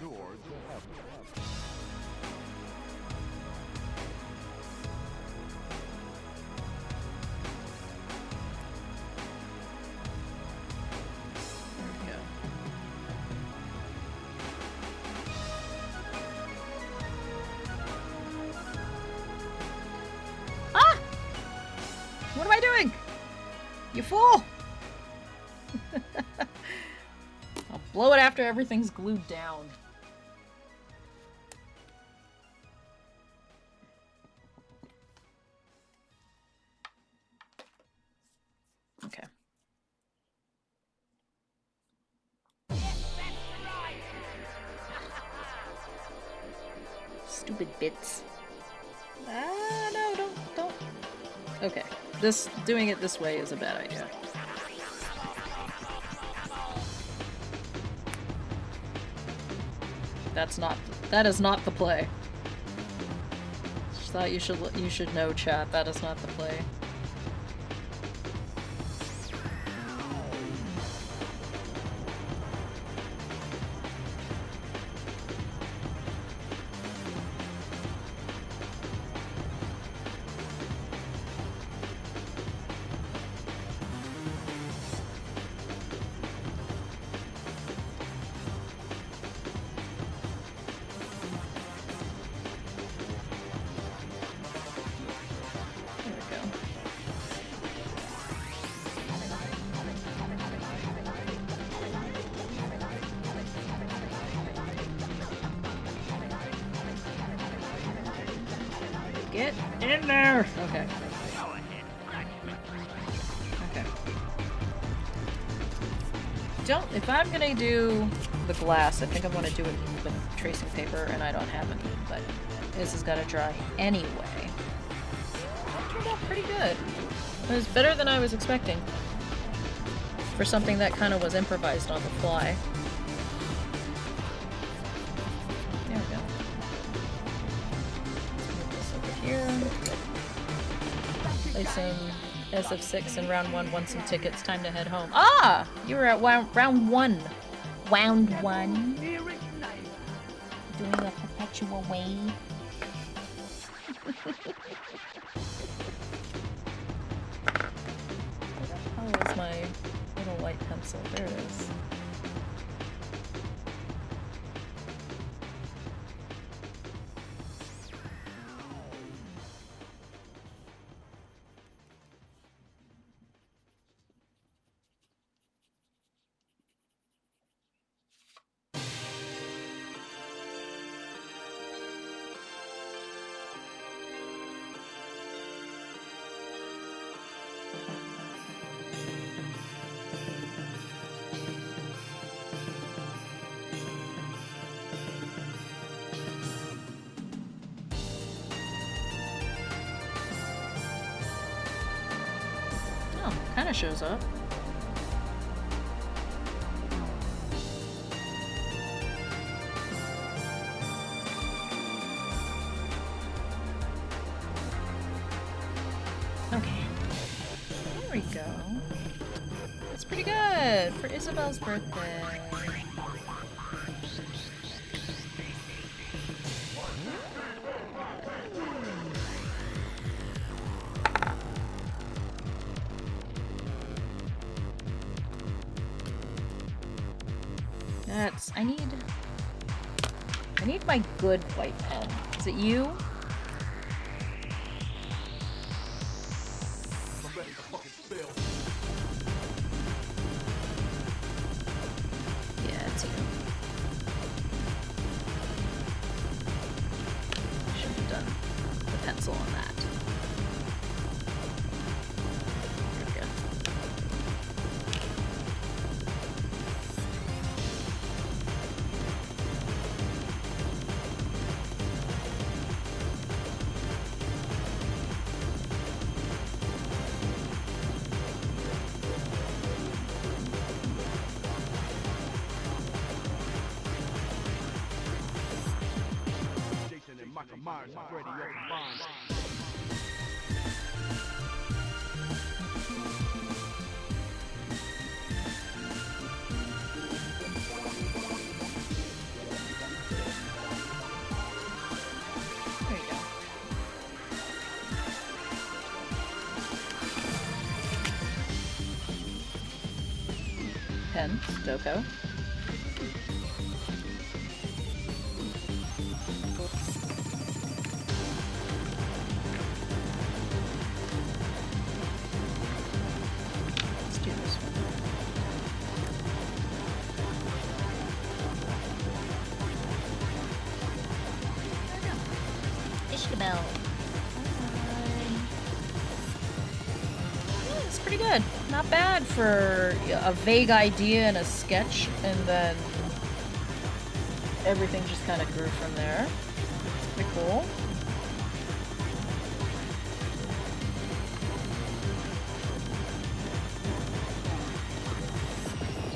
door to heaven. There we go. Ah! What am I doing? You fool! I'll blow it after everything's glued down. Okay. Stupid bits. Ah, no, don't. Okay. Doing it this way is a bad idea. That is not the play. Just thought you should know, chat. That is not the play. There we go. Get in there! Okay. Okay. If I'm gonna do the glass, I think I'm gonna do it with tracing paper, and I don't have any, but this has gotta dry anyway. That turned out pretty good. It was better than I was expecting. for something that kind of was improvised on the fly. There we go. Let's move this over here. Play some SF6 in round 1, won some tickets, time to head home. Ah! You were at round 1. Wound 1. Doing a perpetual wave. Where is my little white pencil? There it is. Kind of shows up. Okay. There we go. That's pretty good for Isabel's birthday. I need my good white pen. Is it you? Yeah, it's you. Should have done the pencil on that. There we go. Pen, Doko. Let's do this one. Ishkabel. It's pretty good. Not bad for a vague idea and a sketch, and then everything just kind of grew from there. It's pretty cool.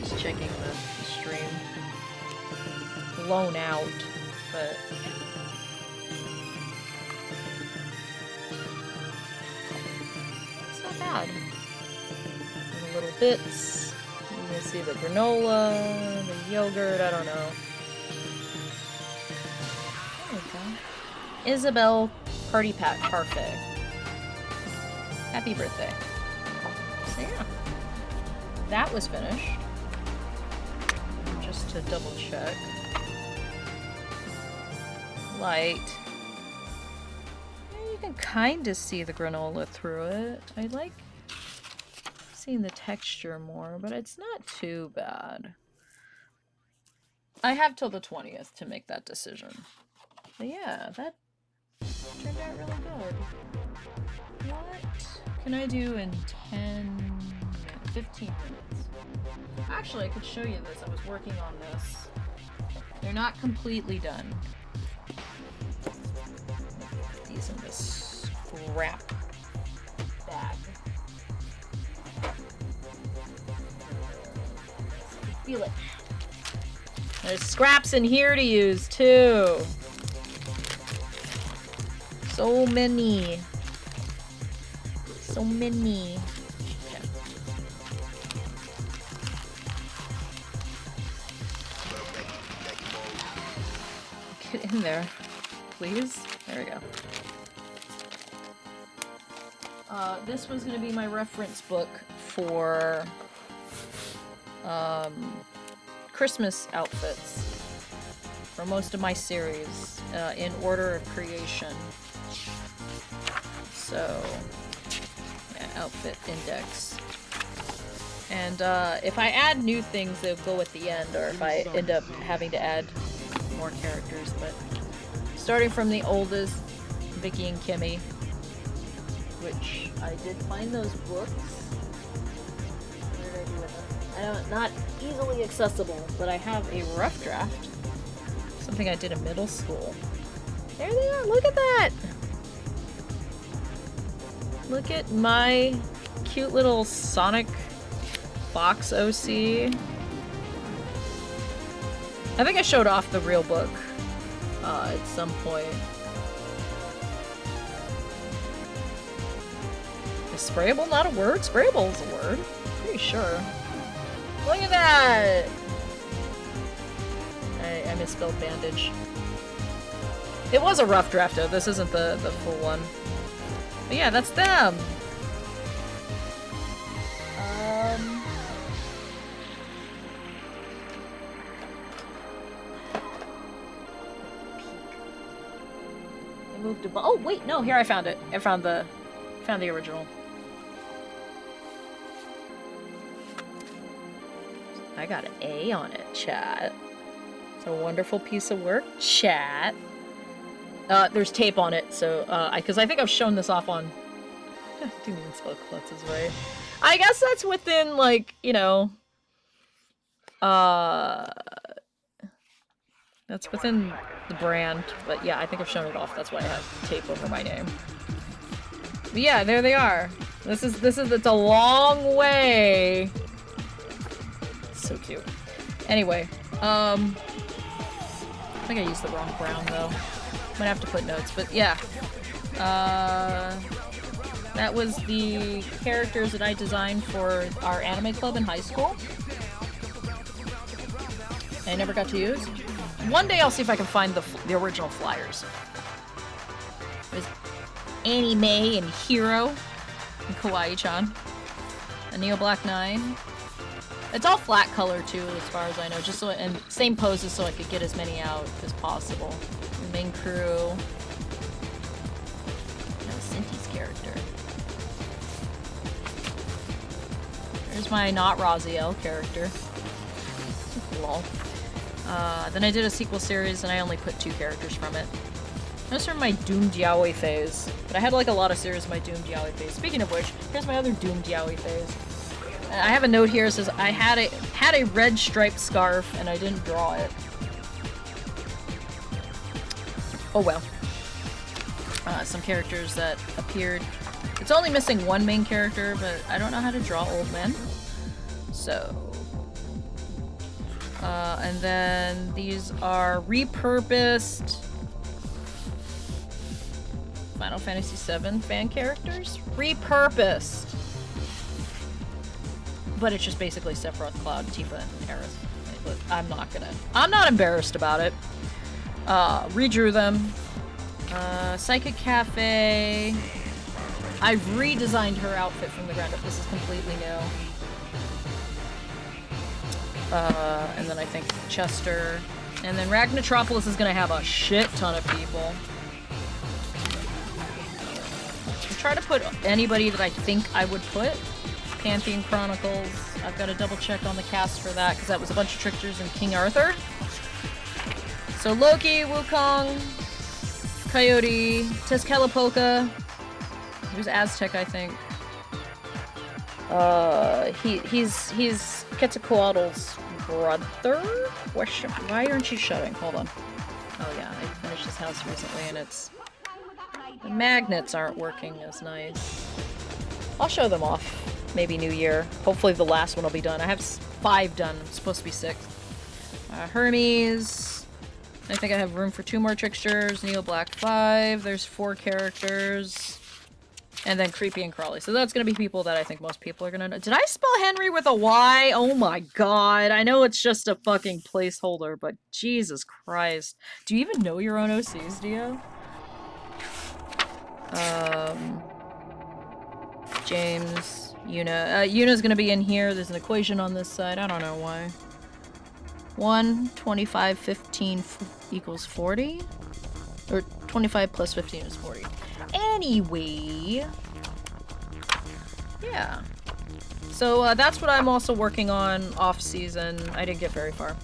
Just checking the stream. Blown out, but it's not bad. Little bits. You can see the granola, the yogurt, I don't know. There we go. Isabel Party Pack Parfait. Happy birthday. So yeah. That was finished. Just to double check. Light. Yeah, you can kind of see the granola through it. I like seeing the texture more, but it's not too bad. I have till the 20th to make that decision. But yeah, that turned out really good. What can I do in 15 minutes? Actually, I could show you this. I was working on this. They're not completely done. Put these in this scrap bag. Feel it. There's scraps in here to use, too. So many. So many. Okay. Get in there, please. There we go. This was going to be my reference book for Christmas outfits for most of my series in order of creation. So, yeah, outfit index. And if I add new things, they'll go at the end, or if I end up having to add more characters. But starting from the oldest, Vicky and Kimmy, which I did find those books. What did I do with them? Not easily accessible, but I have a rough draft. Something I did in middle school. There they are, look at that! Look at my cute little Sonic box OC. I think I showed off the real book at some point. Is sprayable not a word? Sprayable is a word. Pretty sure. Look at that! I misspelled bandage. It was a rough draft though, this isn't the full one. But yeah, that's them! I moved to oh wait, no, here I found it. I found the original. I got an A on it, chat. It's a wonderful piece of work, chat. There's tape on it, so, because I think I've shown this off on... I didn't even spell klutzes right. I guess that's within, like, you know... That's within the brand, but yeah, I think I've shown it off. That's why I have tape over my name. But yeah, there they are. It's a long way. So cute. Anyway, I think I used the wrong brown though. Might have to put notes, but yeah. That was the characters that I designed for our anime club in high school. I never got to use. One day I'll see if I can find the original flyers. There's Annie Mae and Hiro and Kawaii-chan. And Neo Black 9. It's all flat color too, as far as I know, just so, and same poses so I could get as many out as possible. The main crew. That was Cinti's character. There's my not Raziel character. Lol. Then I did a sequel series and I only put 2 characters from it. That's from my Doomed Yaoi phase. But I had like a lot of series in my Doomed Yaoi phase. Speaking of which, here's my other Doomed Yaoi phase. I have a note here that says I had a red striped scarf and I didn't draw it. Oh well. Some characters that appeared. It's only missing one main character, but I don't know how to draw old men. So. And then these are repurposed Final Fantasy VII fan characters. Repurposed! But it's just basically Sephiroth, Cloud, Tifa, and Aerith. But I'm not embarrassed about it. Redrew them. Psychic Cafe. I've redesigned her outfit from the ground up. This is completely new. And then I think Chester. And then Ragnatropolis is gonna have a shit ton of people. I try to put anybody that I think I would put. Pantheon Chronicles. I've got to double check on the cast for that because that was a bunch of tricksters and King Arthur. So Loki, Wukong, Coyote, Tezcatlipoca. He was Aztec, I think. He's Quetzalcoatl's brother? Why aren't you shutting? Hold on. Oh yeah, I finished his house recently and the magnets aren't working as nice. I'll show them off. Maybe New Year. Hopefully the last one will be done. I have 5 done. It's supposed to be 6. Hermes. I think I have room for 2 more tricksters. Neo Black 5. There's 4 characters. And then Creepy and Crawly. So that's gonna be people that I think most people are gonna know. Did I spell Henry with a Y? Oh my god. I know it's just a fucking placeholder, but Jesus Christ. Do you even know your own OCs, Dio? James, Yuna. Yuna's gonna be in here. There's an equation on this side. I don't know why. 1, 25, 15 equals 40? Or 25 plus 15 is 40. Anyway. Yeah. So that's what I'm also working on off-season. I didn't get very far.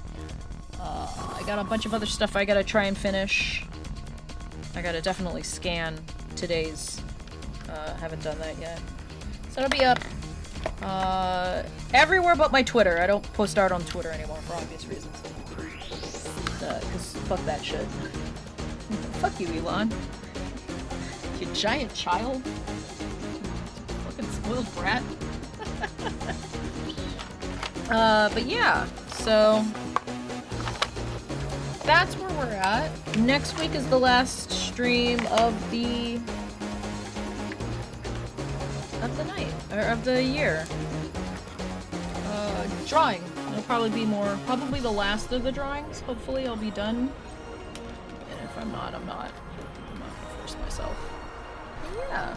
I got a bunch of other stuff I gotta try and finish. I gotta definitely scan today's. Haven't done that yet. So it'll be up everywhere but my Twitter. I don't post art on Twitter anymore for obvious reasons. Because fuck that shit. Fuck you, Elon. You giant child. Fucking spoiled brat. But yeah, so that's where we're at. Next week is the last stream of the night, or of the year. Drawing. It'll probably be probably the last of the drawings. Hopefully I'll be done. And if I'm not, I'm not gonna force myself. But yeah.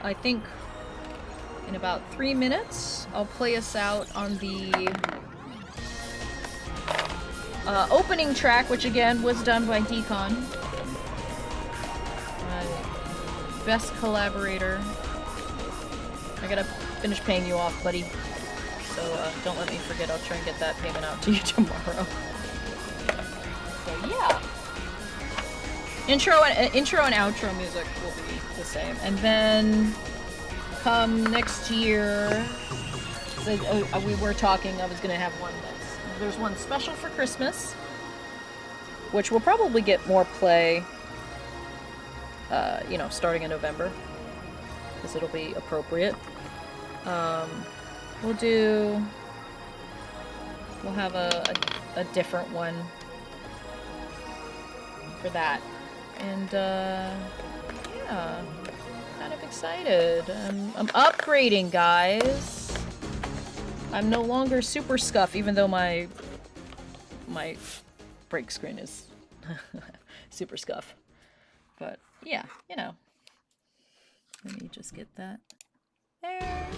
I think in about 3 minutes, I'll play us out on the opening track, which again was done by Decon. Best collaborator. I gotta finish paying you off, buddy. So don't let me forget. I'll try and get that payment out to you tomorrow. So yeah. Intro and outro music will be the same. And then come next year, we were talking, I was gonna have one there's one special for Christmas, which will probably get more play, you know, starting in November, because it'll be appropriate. We'll have a different one for that. And, yeah, kind of excited. I'm upgrading, guys. I'm no longer super scuff, even though my break screen is super scuff. But, yeah, you know. Let me just get that there.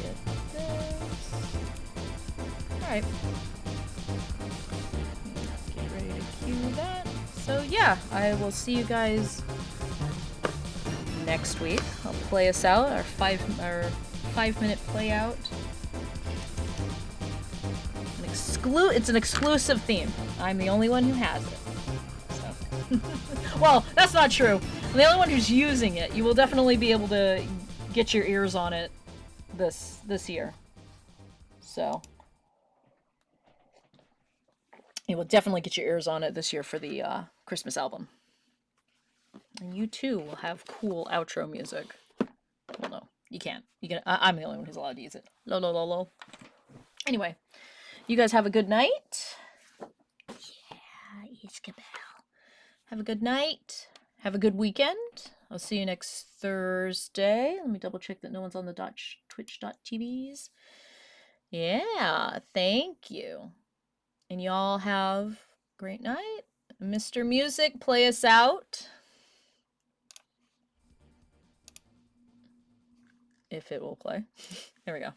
Get this. Alright. Get ready to cue that. So yeah, I will see you guys next week. I'll play us out, our 5-minute play out. It's an exclusive theme. I'm the only one who has it. So. Well, that's not true. I'm the only one who's using it. You will definitely be able to get your ears on it this year. So you will definitely get your ears on it this year for the Christmas album. And you too will have cool outro music. Well, no, you can't. You can. I'm the only one who's allowed to use it. Lol. Anyway, you guys have a good night. Yeah, Isabel. Have a good night. Have a good weekend. I'll see you next Thursday. Let me double check that no one's on the twitch.tvs. Yeah, thank you. And y'all have a great night. Mr. Music, play us out. If it will play. There we go.